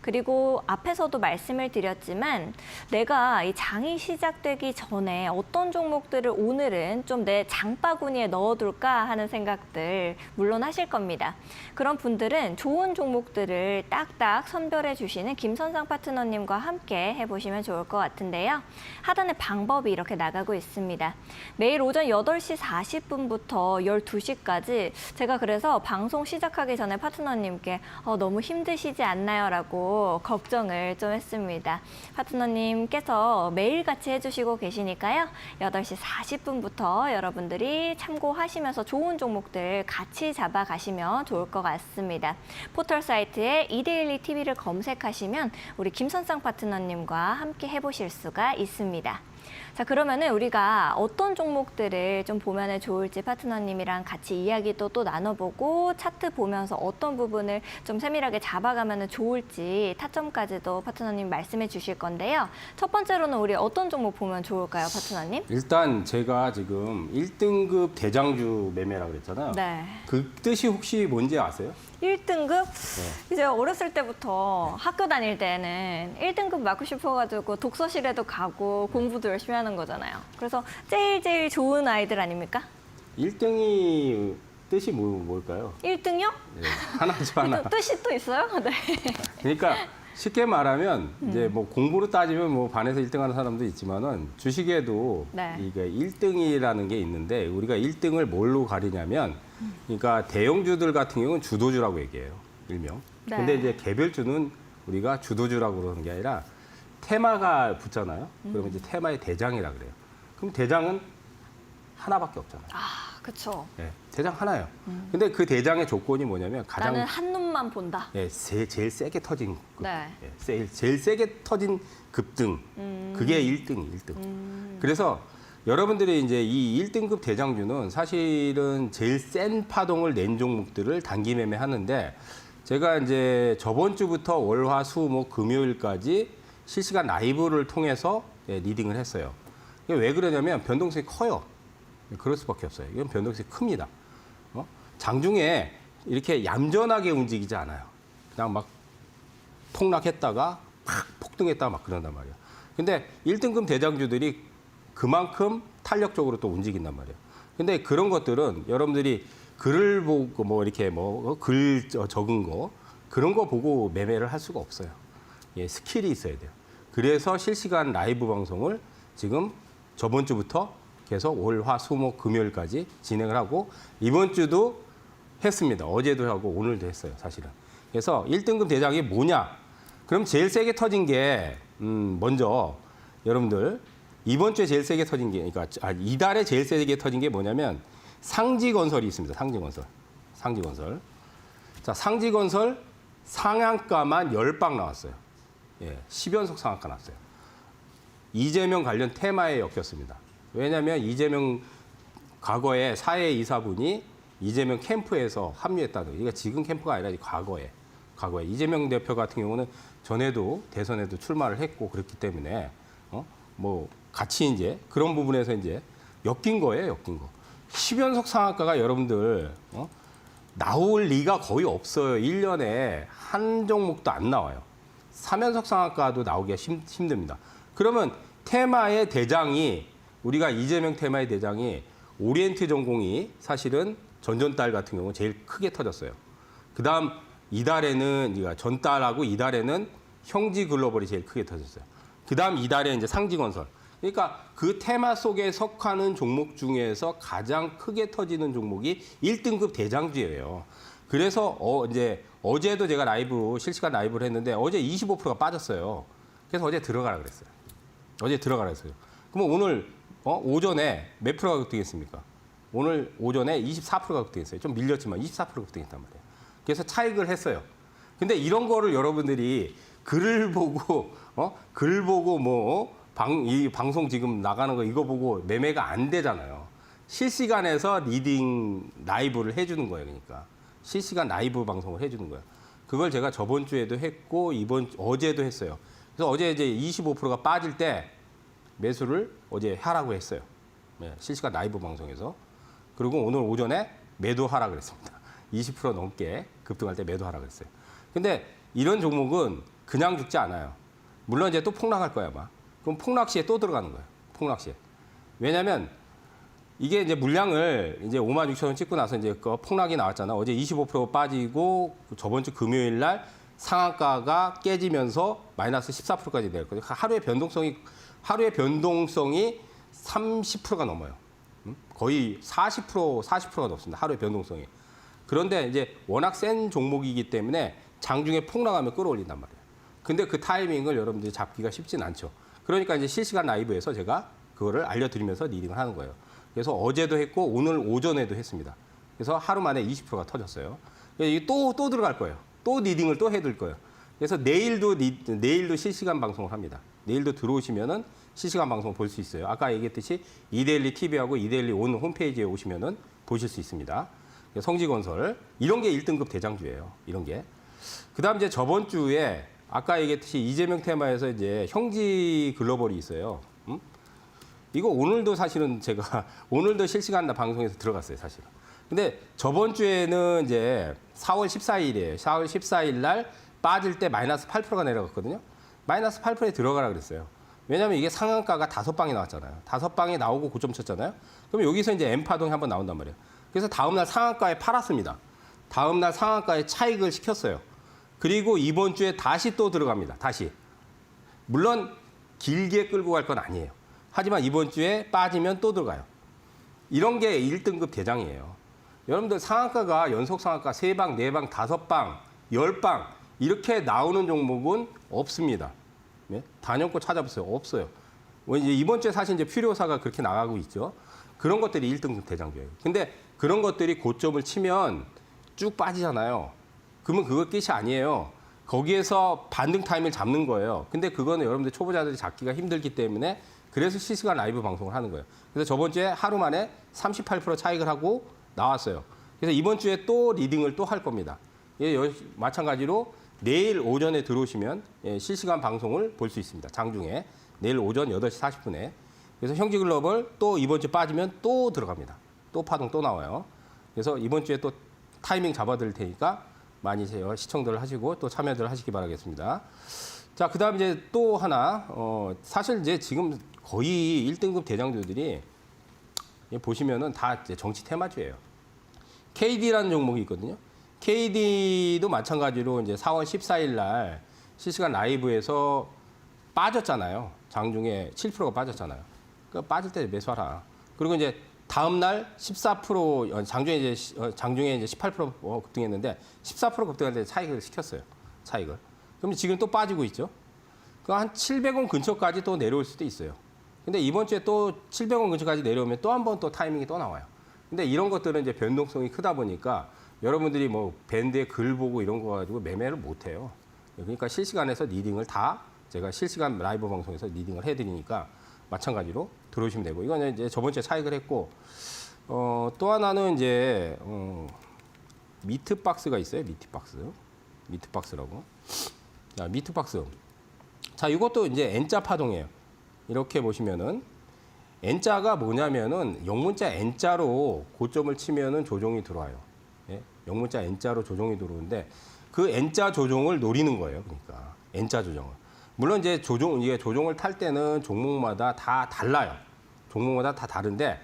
그리고 앞에서도 말씀을 드렸지만 내가 이 장이 시작되기 전에 어떤 종목들을 오늘은 좀 내 장바구니에 넣어둘까 하는 생각들 물론 하실 겁니다. 그런 분들은 좋은 종목들을 딱딱 선별해 주시는 김선상 파트너님과 함께 해보시면 좋을 것 같은데요. 하단에 방법이 이렇게 나가고 있습니다. 매일 오전 8시 40분부터 12시까지 제가 그래서 방송 시작하기 전에 파트너님께 너무 힘드시지 않나요? 라고 걱정을 좀 했습니다. 파트너님께서 매일같이 해주시고 계시니까요. 8시 40분부터 여러분들이 참고하시면서 좋은 종목들 같이 잡아가시면 좋을 것 같습니다. 포털 사이트에 이데일리 TV를 검색하시면 우리 김선상 파트너님과 함께 해보실 수가 있습니다. 자, 그러면은 우리가 어떤 종목들을 좀 보면 좋을지 파트너님이랑 같이 이야기도 또 나눠보고 차트 보면서 어떤 부분을 좀 세밀하게 잡아가면 좋을지 타점까지도 파트너님 말씀해 주실 건데요. 첫 번째로는 우리 어떤 종목 보면 좋을까요, 파트너님? 일단 제가 지금 1등급 대장주 매매라고 그랬잖아요. 네. 그 뜻이 혹시 뭔지 아세요? 1등급? 이제 어렸을 때부터 학교 다닐 때는 1등급 맞고 싶어가지고 독서실에도 가고 공부도 열심히 하는 거잖아요. 그래서 제일 좋은 아이들 아닙니까? 1등이 뜻이 뭘까요? 1등이요? 네, 하나죠, 하나. 뜻이 또 있어요? 네. 그러니까 쉽게 말하면 이제 뭐 공부로 따지면 뭐 반에서 1등하는 사람도 있지만은 주식에도 네. 이게 1등이라는 게 있는데 우리가 1등을 뭘로 가리냐면 그러니까 대형주들 같은 경우는 주도주라고 얘기해요. 일명. 네. 근데 이제 개별주는 우리가 주도주라고 그러는 게 아니라 테마가 붙잖아요. 그러면 이제 테마의 대장이라 그래요. 그럼 대장은 하나밖에 없잖아요. 아, 그렇죠. 네, 대장 하나예요. 근데 그 대장의 조건이 뭐냐면 가장 나는 한 놈만 본다. 제일 세게 터진 급. 네. 제일 세게 터진 급등. 그게 1등. 그래서 여러분들이 이제 이 1등급 대장주는 사실은 제일 센 파동을 낸 종목들을 단기 매매하는데 제가 이제 저번 주부터 월, 화, 수, 목, 금요일까지 실시간 라이브를 통해서 리딩을 했어요. 이게 왜 그러냐면 변동성이 커요. 그럴 수밖에 없어요. 이건 변동성이 큽니다. 장중에 이렇게 얌전하게 움직이지 않아요. 그냥 막 폭락했다가 팍 폭등했다가 막 그런단 말이에요. 근데 1등급 대장주들이 그만큼 탄력적으로 또 움직인단 말이에요. 근데 그런 것들은 여러분들이 글을 보고 뭐 이렇게 글 적은 거 그런 거 보고 매매를 할 수가 없어요. 예, 스킬이 있어야 돼요. 그래서 실시간 라이브 방송을 지금 저번 주부터 계속 월, 화, 수, 목, 금요일까지 진행을 하고 이번 주도 했습니다. 어제도 하고 오늘도 했어요, 사실은. 그래서 1등급 대장이 뭐냐? 그럼 제일 세게 터진 게 먼저 여러분들 이번 주에 제일 세게 터진 게 그러니까 이달에 제일 세게 터진 게 뭐냐면 상지건설이 있습니다. 상지건설. 자, 상지건설 상한가만 10방 나왔어요. 예, 10연속 상한가 났어요. 이재명 관련 테마에 엮였습니다. 왜냐하면 이재명 과거에 사회 이사분이 이재명 캠프에서 합류했다는 이게 지금 캠프가 아니라 과거에 이재명 대표 같은 경우는 전에도 대선에도 출마를 했고 그렇기 때문에 뭐 같이 이제 그런 부분에서 이제 엮인 거예요, 엮인 거. 10연속 상한가가 여러분들 나올 리가 거의 없어요. 1년에 한 종목도 안 나와요. 3연속 상한가도 나오기가 힘듭니다. 그러면 테마의 대장이 우리가 이재명 테마의 대장이 오리엔트 전공이 사실은 전달 같은 경우 제일 크게 터졌어요. 그다음 이달에는 전달하고 이달에는 형지 글로벌이 제일 크게 터졌어요. 그다음 이달에 이제 상지건설. 그러니까 그 테마 속에 속하는 종목 중에서 가장 크게 터지는 종목이 1등급 대장주예요. 그래서 이제 어제도 제가 실시간 라이브를 했는데 어제 25%가 빠졌어요. 그래서 어제 들어가라 그랬어요. 그러면 오늘 오전에 몇 프로가 급등했습니까? 오늘 오전에 24%가 급등했어요. 좀 밀렸지만 24% 급등했단 말이에요. 그래서 차익을 했어요. 근데 이런 거를 여러분들이 글을 보고 이 방송 지금 나가는 거 이거 보고 매매가 안 되잖아요. 실시간에서 리딩 라이브를 해주는 거예요. 그러니까 실시간 라이브 방송을 해주는 거예요. 그걸 제가 저번 주에도 했고 어제도 했어요. 그래서 어제 이제 25%가 빠질 때 매수를 어제 하라고 했어요. 네, 실시간 라이브 방송에서. 그리고 오늘 오전에 매도하라 그랬습니다. 20% 넘게 급등할 때 매도하라 그랬어요. 근데 이런 종목은 그냥 죽지 않아요. 물론 이제 또 폭락할 거야, 아마. 그럼 폭락 시에 또 들어가는 거예요. 폭락 시에. 왜냐면 이게 이제 물량을 이제 56,000원 찍고 나서 이제 그 폭락이 나왔잖아. 어제 25% 빠지고 저번 주 금요일 날 상한가가 깨지면서 마이너스 14%까지 내렸거든요. 하루의 변동성이 30%가 넘어요. 거의 40%가 넘습니다. 하루의 변동성이. 그런데 이제 워낙 센 종목이기 때문에 장중에 폭락하면 끌어올린단 말이에요. 근데 그 타이밍을 여러분들이 잡기가 쉽진 않죠. 그러니까 이제 실시간 라이브에서 제가 그거를 알려드리면서 리딩을 하는 거예요. 그래서 어제도 했고 오늘 오전에도 했습니다. 그래서 하루 만에 20%가 터졌어요. 이게 또 들어갈 거예요. 또 리딩을 또 해둘 거예요. 그래서 내일도 실시간 방송을 합니다. 내일도 들어오시면은 실시간 방송 볼 수 있어요. 아까 얘기했듯이 이데일리 TV하고 이데일리 온 홈페이지에 오시면은 보실 수 있습니다. 성지건설 이런 게 1등급 대장주예요. 이런 게. 그다음 이제 저번 주에 아까 얘기했듯이 이재명 테마에서 이제 형지 글로벌이 있어요. 이거 오늘도 사실은 제가 오늘도 실시간 방송에서 들어갔어요, 사실은. 근데 저번 주에는 이제 4월 14일이에요. 4월 14일 날 빠질 때 마이너스 8%가 내려갔거든요. 마이너스 8%에 들어가라 그랬어요. 왜냐하면 이게 상한가가 5방이 나왔잖아요. 5방이 나오고 고점 쳤잖아요. 그럼 여기서 이제 M파동이 한번 나온단 말이에요. 그래서 다음날 상한가에 팔았습니다. 다음날 상한가에 차익을 시켰어요. 그리고 이번 주에 다시 또 들어갑니다. 다시. 물론 길게 끌고 갈 건 아니에요. 하지만 이번 주에 빠지면 또 들어가요. 이런 게 1등급 대장이에요. 여러분들 상한가가 연속 상한가 3방, 4방, 5방, 10방 이렇게 나오는 종목은 없습니다. 네? 단연코 찾아보세요. 없어요. 이제 이번 주에 사실 이제 필요사가 그렇게 나가고 있죠. 그런 것들이 1등급 대장주예요. 근데 그런 것들이 고점을 치면 쭉 빠지잖아요. 그러면 그거 끝이 아니에요. 거기에서 반등 타임을 잡는 거예요. 근데 그거는 여러분들 초보자들이 잡기가 힘들기 때문에 그래서 실시간 라이브 방송을 하는 거예요. 그래서 저번 주에 하루 만에 38% 차익을 하고 나왔어요. 그래서 이번 주에 또 리딩을 또 할 겁니다. 예, 마찬가지로 내일 오전에 들어오시면 실시간 방송을 볼 수 있습니다. 장중에. 내일 오전 8시 40분에. 그래서 형지글로벌 또 이번 주 빠지면 또 들어갑니다. 또 파동 또 나와요. 그래서 이번 주에 또 타이밍 잡아드릴 테니까 많이 시청들 하시고 또 참여들 하시기 바라겠습니다. 자, 그 다음 이제 또 하나, 사실 이제 지금 거의 1등급 대장주들이 보시면은 다 이제 정치 테마주예요. KD라는 종목이 있거든요. KD도 마찬가지로 이제 4월 14일 날 실시간 라이브에서 빠졌잖아요. 장중에 7%가 빠졌잖아요. 그러니까 빠질 때 매수하라. 그리고 이제 다음 날 14% 장중에 이제 18% 급등했는데 14% 급등할 때 차익을 시켰어요. 차익을. 그럼 지금 또 빠지고 있죠. 그 한 700원 근처까지 또 내려올 수도 있어요. 근데 이번 주에 또 700원 근처까지 내려오면 또 한 번 또 타이밍이 또 나와요. 근데 이런 것들은 이제 변동성이 크다 보니까 여러분들이 뭐 밴드에 글 보고 이런 거 가지고 매매를 못 해요. 그러니까 실시간에서 리딩을 다 제가 실시간 라이브 방송에서 리딩을 해드리니까 마찬가지로 들어오시면 되고 이건 이제 저번 주에 차익을 했고 또 하나는 이제 미트박스가 있어요. 미트박스라고. 자, 미트박스. 자, 이것도 이제 N자 파동이에요. 이렇게 보시면은 N자가 뭐냐면은 영문자 N자로 고점을 치면은 조정이 들어와요. 예? 영문자 N자로 조정이 들어오는데 그 N자 조정을 노리는 거예요. 그러니까 N자 조정을. 물론 이제 이게 조정을 탈 때는 종목마다 다 달라요. 종목마다 다 다른데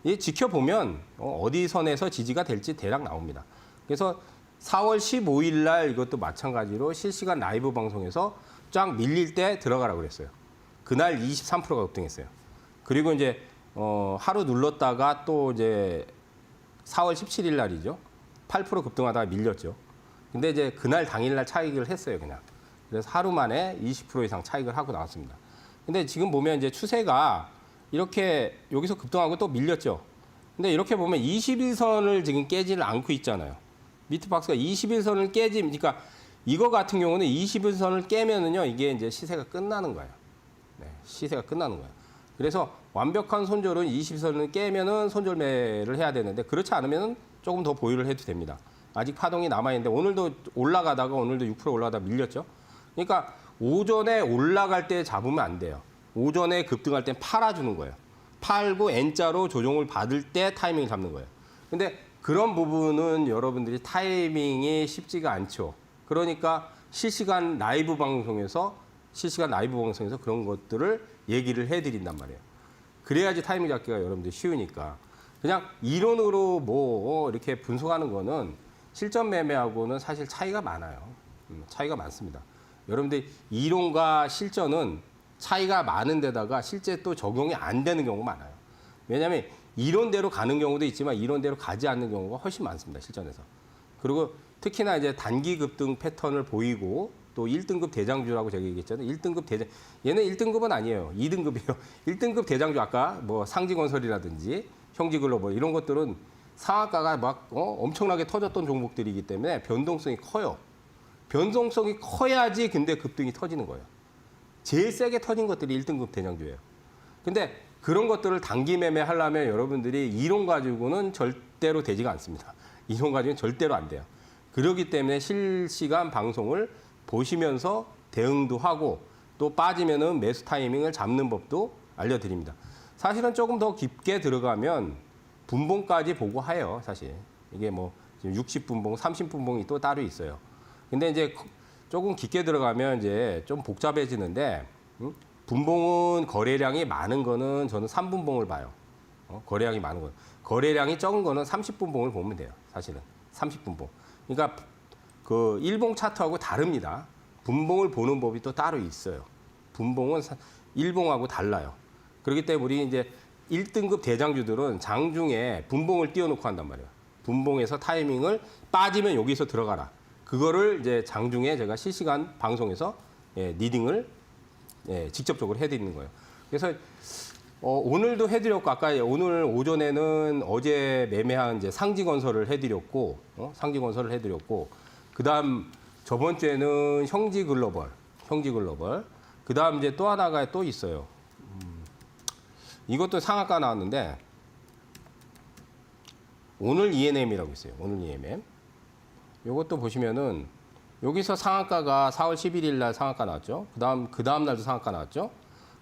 이 지켜보면 어디 선에서 지지가 될지 대략 나옵니다. 그래서 4월 15일 날 이것도 마찬가지로 실시간 라이브 방송에서 쫙 밀릴 때 들어가라고 그랬어요. 그날 23%가 급등했어요. 그리고 이제 하루 눌렀다가 또 이제 4월 17일 날이죠. 8% 급등하다가 밀렸죠. 근데 이제 그날 당일날 차익을 했어요, 그냥. 그래서 하루 만에 20% 이상 차익을 하고 나왔습니다. 근데 지금 보면 이제 추세가 이렇게 여기서 급등하고 또 밀렸죠. 근데 이렇게 보면 21선을 지금 깨지를 않고 있잖아요. 미트박스가 21선을 그러니까 이거 같은 경우는 21선을 깨면은요, 이게 이제 시세가 끝나는 거예요. 네, 시세가 끝나는 거예요. 그래서 완벽한 손절은 20선을 깨면은 손절매를 해야 되는데 그렇지 않으면 조금 더 보유를 해도 됩니다. 아직 파동이 남아있는데 오늘도 올라가다가 오늘도 6% 올라가다가 밀렸죠. 그러니까 오전에 올라갈 때 잡으면 안 돼요. 오전에 급등할 때 팔아주는 거예요. 팔고 N자로 조정을 받을 때 타이밍을 잡는 거예요. 근데 그런 부분은 여러분들이 타이밍이 쉽지가 않죠. 그러니까 실시간 라이브 방송에서 그런 것들을 얘기를 해드린단 말이에요. 그래야지 타이밍 잡기가 여러분들 쉬우니까. 그냥 이론으로 뭐 이렇게 분석하는 거는 실전 매매하고는 사실 차이가 많아요. 차이가 많습니다. 여러분들 이론과 실전은 차이가 많은 데다가 실제 또 적용이 안 되는 경우가 많아요. 왜냐하면 이론대로 가는 경우도 있지만 이론대로 가지 않는 경우가 훨씬 많습니다. 실전에서. 그리고 특히나 이제 단기 급등 패턴을 보이고 또 1등급 대장주라고 제가 얘기했잖아요. 1등급 대장, 얘는 1등급은 아니에요. 2등급이에요. 1등급 대장주 아까 뭐 상지건설이라든지 형지글로벌 이런 것들은 상한가가 막 엄청나게 터졌던 종목들이기 때문에 변동성이 커요. 변동성이 커야지 근데 급등이 터지는 거예요. 제일 세게 터진 것들이 1등급 대장주예요. 근데 그런 것들을 단기 매매하려면 여러분들이 이론 가지고는 절대로 되지가 않습니다. 이론 가지고는 절대로 안 돼요. 그렇기 때문에 실시간 방송을 보시면서 대응도 하고 또 빠지면은 매수 타이밍을 잡는 법도 알려드립니다. 사실은 조금 더 깊게 들어가면 분봉까지 보고 해요. 사실 이게 뭐 지금 60분봉, 30분봉이 또 따로 있어요. 근데 이제 조금 깊게 들어가면 이제 좀 복잡해지는데 분봉은 거래량이 많은 거는 저는 3분봉을 봐요. 거래량이 많은 거. 거래량이 적은 거는 30분봉을 보면 돼요. 사실은 30분봉. 그러니까 그 일봉 차트하고 다릅니다. 분봉을 보는 법이 또 따로 있어요. 분봉은 일봉하고 달라요. 그렇기 때문에 우리 이제 1등급 대장주들은 장중에 분봉을 띄워놓고 한단 말이에요. 분봉에서 타이밍을 빠지면 여기서 들어가라. 그거를 이제 장중에 제가 실시간 방송에서 리딩을 직접적으로 해드리는 거예요. 그래서 오늘도 해드렸고 아까 오늘 오전에는 어제 매매한 이제 상지건설을 해드렸고 상지건설을 해드렸고 그다음 저번 주에는 형지글로벌 그다음 이제 또 하나가 또 있어요. 이것도 상한가 나왔는데 오늘 ENM이라고 있어요. 오늘 ENM. 이것도 보시면은 여기서 상한가가 4월 11일 날 상한가 나왔죠. 그다음 날도 상한가 나왔죠.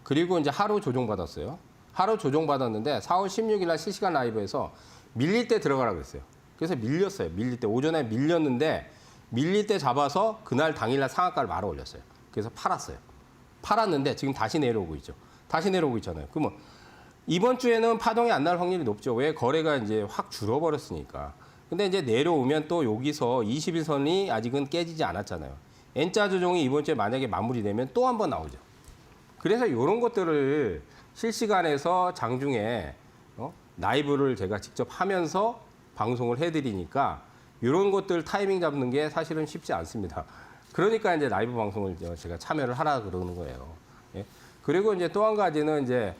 그리고 이제 하루 조정 받았어요. 하루 조정 받았는데 4월 16일 날 실시간 라이브에서 밀릴 때 들어가라고 했어요. 그래서 밀렸어요. 밀릴 때 오전에 밀렸는데 밀릴 때 잡아서 그날 당일날 상한가를 말아 올렸어요. 그래서 팔았어요. 팔았는데 지금 다시 내려오고 있죠. 다시 내려오고 있잖아요. 그러면 이번 주에는 파동이 안 날 확률이 높죠. 왜? 거래가 이제 확 줄어버렸으니까. 근데 이제 내려오면 또 여기서 21선이 아직은 깨지지 않았잖아요. N자 조정이 이번 주에 만약에 마무리되면 또 한 번 나오죠. 그래서 이런 것들을 실시간에서 장중에 라이브를 제가 직접 하면서 방송을 해드리니까 이런 것들 타이밍 잡는 게 사실은 쉽지 않습니다. 그러니까 이제 라이브 방송을 제가 참여를 하라 그러는 거예요. 예? 그리고 이제 또 한 가지는 이제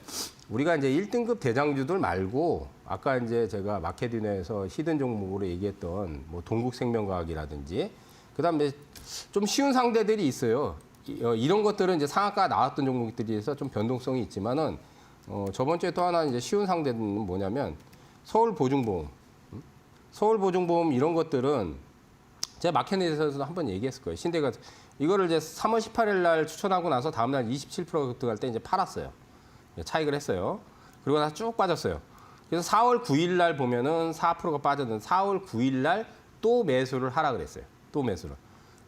우리가 이제 1등급 대장주들 말고 아까 이제 제가 마케디너에서 히든 종목으로 얘기했던 뭐 동국생명과학이라든지 그다음에 좀 쉬운 상대들이 있어요. 이런 것들은 이제 상한가 나왔던 종목들이어서 좀 변동성이 있지만은 저번 주에 또 하나 이제 쉬운 상대는 뭐냐면 서울보증보험. 서울보증보험 이런 것들은 제가 마켓넷에서도 한번 얘기했을 거예요. 신대가 이거를 이제 3월 18일 날 추천하고 나서 다음날 27% 급등할 때 이제 팔았어요. 차익을 했어요. 그리고 나서 쭉 빠졌어요. 그래서 4월 9일 날 보면은 4%가 빠졌는데 4월 9일 날 또 매수를 하라 그랬어요. 또 매수를.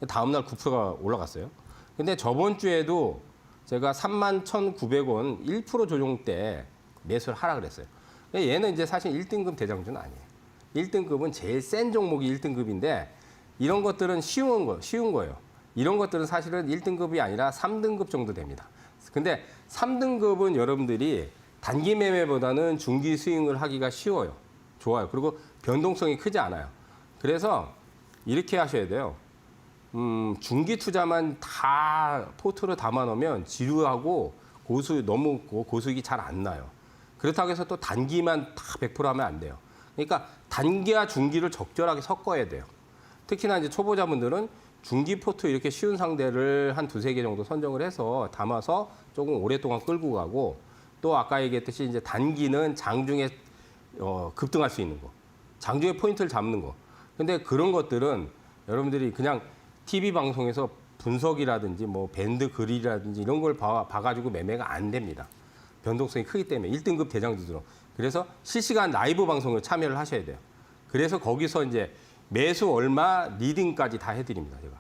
다음날 9%가 올라갔어요. 근데 저번 주에도 제가 31,900원 1% 조정 때 매수를 하라 그랬어요. 얘는 이제 사실 1등급 대장주는 아니에요. 1등급은 제일 센 종목이 1등급인데 이런 것들은 쉬운 거예요. 이런 것들은 사실은 1등급이 아니라 3등급 정도 됩니다. 근데 3등급은 여러분들이 단기 매매보다는 중기 스윙을 하기가 쉬워요. 좋아요. 그리고 변동성이 크지 않아요. 그래서 이렇게 하셔야 돼요. 중기 투자만 다 포트로 담아 놓으면 지루하고 너무 고수익이 잘 안 나요. 그렇다고 해서 또 단기만 다 100% 하면 안 돼요. 그러니까 단기와 중기를 적절하게 섞어야 돼요. 특히나 이제 초보자분들은 중기 포트 이렇게 쉬운 상대를 한 두세 개 정도 선정을 해서 담아서 조금 오랫동안 끌고 가고 또 아까 얘기했듯이 이제 단기는 장중에 급등할 수 있는 거. 장중에 포인트를 잡는 거. 근데 그런 것들은 여러분들이 그냥 TV 방송에서 분석이라든지 뭐 밴드 글이라든지 이런 걸 봐가지고 매매가 안 됩니다. 변동성이 크기 때문에 1등급 대장주들은. 그래서 실시간 라이브 방송을 참여를 하셔야 돼요. 그래서 거기서 이제 매수 얼마 리딩까지 다 해드립니다. 제가.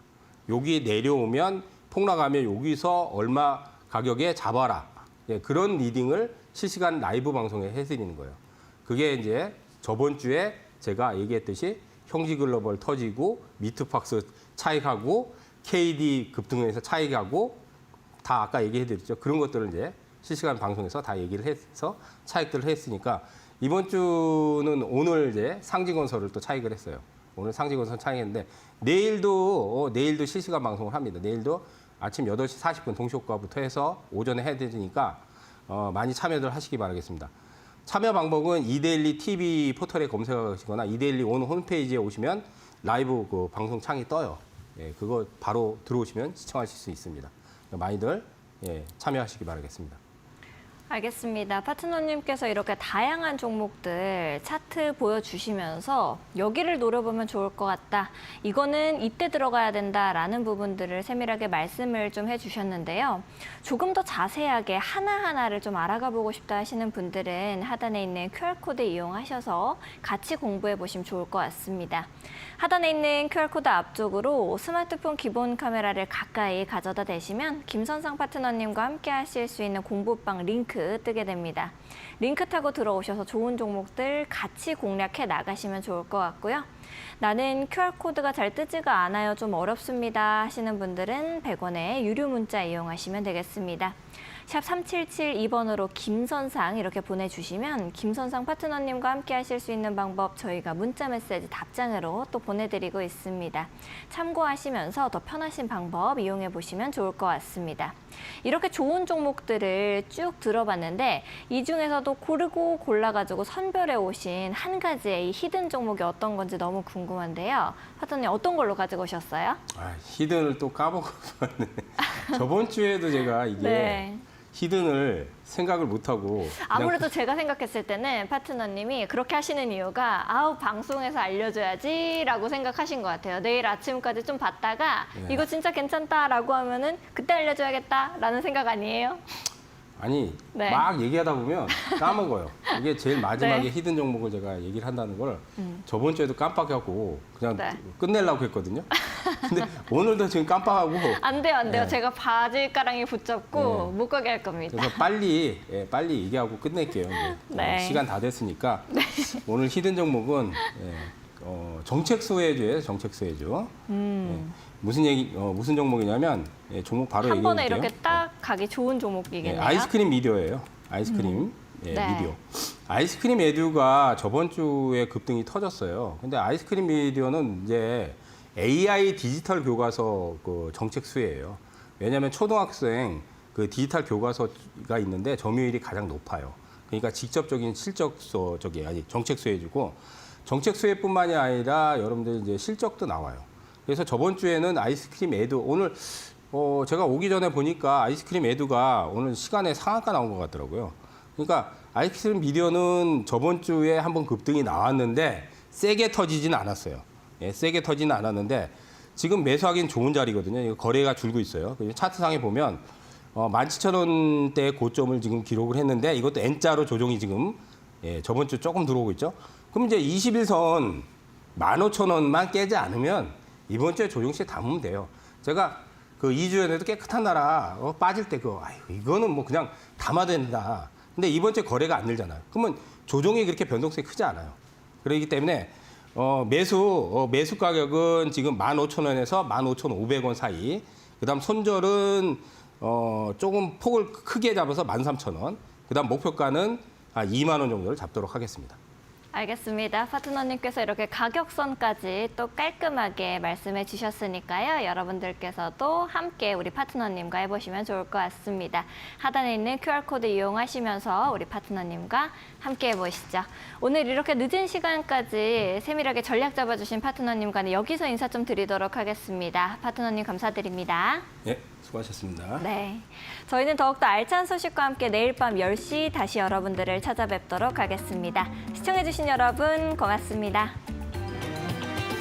여기 내려오면 폭락하면 여기서 얼마 가격에 잡아라. 예, 그런 리딩을 실시간 라이브 방송에 해드리는 거예요. 그게 이제 저번 주에 제가 얘기했듯이 형지글로벌 터지고 미트팍스 차익하고 KD 급등해서 차익하고 다 아까 얘기해드렸죠. 그런 것들을 이제 실시간 방송에서 다 얘기를 해서 차익들을 했으니까 이번 주는 오늘 이제 상지건설을 또 차익을 했어요. 오늘 상지건설 차익했는데 내일도 실시간 방송을 합니다. 내일도 아침 8시 40분 동시효과부터 해서 오전에 해야 되니까 많이 참여들 하시기 바라겠습니다. 참여 방법은 이데일리 TV 포털에 검색하시거나 이데일리 오늘 홈페이지에 오시면 라이브 그 방송 창이 떠요. 예, 그거 바로 들어오시면 시청하실 수 있습니다. 많이들 참여하시기 바라겠습니다. 알겠습니다. 파트너님께서 이렇게 다양한 종목들 차트 보여주시면서 여기를 노려보면 좋을 것 같다. 이거는 이때 들어가야 된다라는 부분들을 세밀하게 말씀을 좀 해주셨는데요. 조금 더 자세하게 하나하나를 좀 알아가 보고 싶다 하시는 분들은 하단에 있는 QR코드 이용하셔서 같이 공부해 보시면 좋을 것 같습니다. 하단에 있는 QR코드 앞쪽으로 스마트폰 기본 카메라를 가까이 가져다 대시면 김선상 파트너님과 함께 하실 수 있는 공부방 링크 뜨게 됩니다. 링크 타고 들어오셔서 좋은 종목들 같이 공략해 나가시면 좋을 것 같고요. 나는 QR코드가 잘 뜨지가 않아요. 좀 어렵습니다 하시는 분들은 100원의 유료 문자 이용하시면 되겠습니다. 샵 3772번으로 김선상 이렇게 보내주시면 김선상 파트너님과 함께 하실 수 있는 방법 저희가 문자 메시지 답장으로 또 보내드리고 있습니다. 참고하시면서 더 편하신 방법 이용해 보시면 좋을 것 같습니다. 이렇게 좋은 종목들을 쭉 들어봤는데 이 중에서도 고르고 골라가지고 선별해 오신 한 가지의 이 히든 종목이 어떤 건지 너무 궁금한데요. 파트너님 어떤 걸로 가지고 오셨어요? 히든을 또 까먹었네. 저번 주에도 제가 이게 네. 히든을 생각을 못하고 아무래도 제가 생각했을 때는 파트너님이 그렇게 하시는 이유가 아우 방송에서 알려줘야지라고 생각하신 것 같아요. 내일 아침까지 좀 봤다가 이거 진짜 괜찮다라고 하면은 그때 알려줘야겠다라는 생각 아니에요? 아니 네. 막 얘기하다 보면 까먹어요. 이게 제일 마지막에 네. 히든 종목을 제가 얘기를 한다는 걸 저번 주에도 깜빡하고 그냥 네. 끝내려고 했거든요. 근데 오늘도 지금 깜빡하고 안 돼요, 안 돼요. 네. 제가 바지가랑이 붙잡고 네. 못 가게 할 겁니다. 그래서 빨리 얘기하고 끝낼게요. 이제. 네. 시간 다 됐으니까 오늘 히든 종목은 정책 수혜주예요. 정책 수혜주. 무슨 종목이냐면 종목 바로 한 번에 얘기해볼게요. 이렇게 딱 가기 좋은 종목이겠네요. 아이스크림 미디어예요. 아이스크림 네. 미디어. 아이스크림 에듀가 저번 주에 급등이 터졌어요. 근데 아이스크림 미디어는 이제 AI 디지털 교과서 그 정책 수혜예요. 왜냐하면 초등학생 그 디지털 교과서가 있는데 점유율이 가장 높아요. 그러니까 직접적인 정책 수혜주고 정책 수혜뿐만이 아니라 여러분들 이제 실적도 나와요. 그래서 저번 주에는 아이스크림 에듀 오늘 제가 오기 전에 보니까 아이스크림 에듀가 오늘 시간에 상한가 나온 것 같더라고요. 그러니까 아이스크림 미디어는 저번 주에 한번 급등이 나왔는데 세게 터지진 않았어요. 세게 터지는 않았는데 지금 매수하기는 좋은 자리거든요. 이거 거래가 줄고 있어요. 차트상에 보면 17,000원대 고점을 지금 기록을 했는데 이것도 N자로 조정이 지금 저번 주 조금 들어오고 있죠. 그럼 이제 21선 15,000원만 깨지 않으면 이번 주에 조정 시에 담으면 돼요. 제가 그 2주 전에도 깨끗한 나라 빠질 때 이거는 뭐 그냥 담아야 된다. 근데 이번 주에 거래가 안 늘잖아요. 그러면 조정이 그렇게 변동성이 크지 않아요. 그렇기 때문에 매수 가격은 지금 15,000원에서 15,500원 사이. 그다음 손절은 조금 폭을 크게 잡아서 13,000원. 그다음 목표가는 2만 원 정도를 잡도록 하겠습니다. 알겠습니다. 파트너님께서 이렇게 가격선까지 또 깔끔하게 말씀해 주셨으니까요. 여러분들께서도 함께 우리 파트너님과 해보시면 좋을 것 같습니다. 하단에 있는 QR코드 이용하시면서 우리 파트너님과 함께 해보시죠. 오늘 이렇게 늦은 시간까지 세밀하게 전략 잡아주신 파트너님과는 여기서 인사 좀 드리도록 하겠습니다. 파트너님 감사드립니다. 예, 수고하셨습니다. 네. 저희는 더욱더 알찬 소식과 함께 내일 밤 10시 다시 여러분들을 찾아뵙도록 하겠습니다. 시청해주신 여러분 고맙습니다.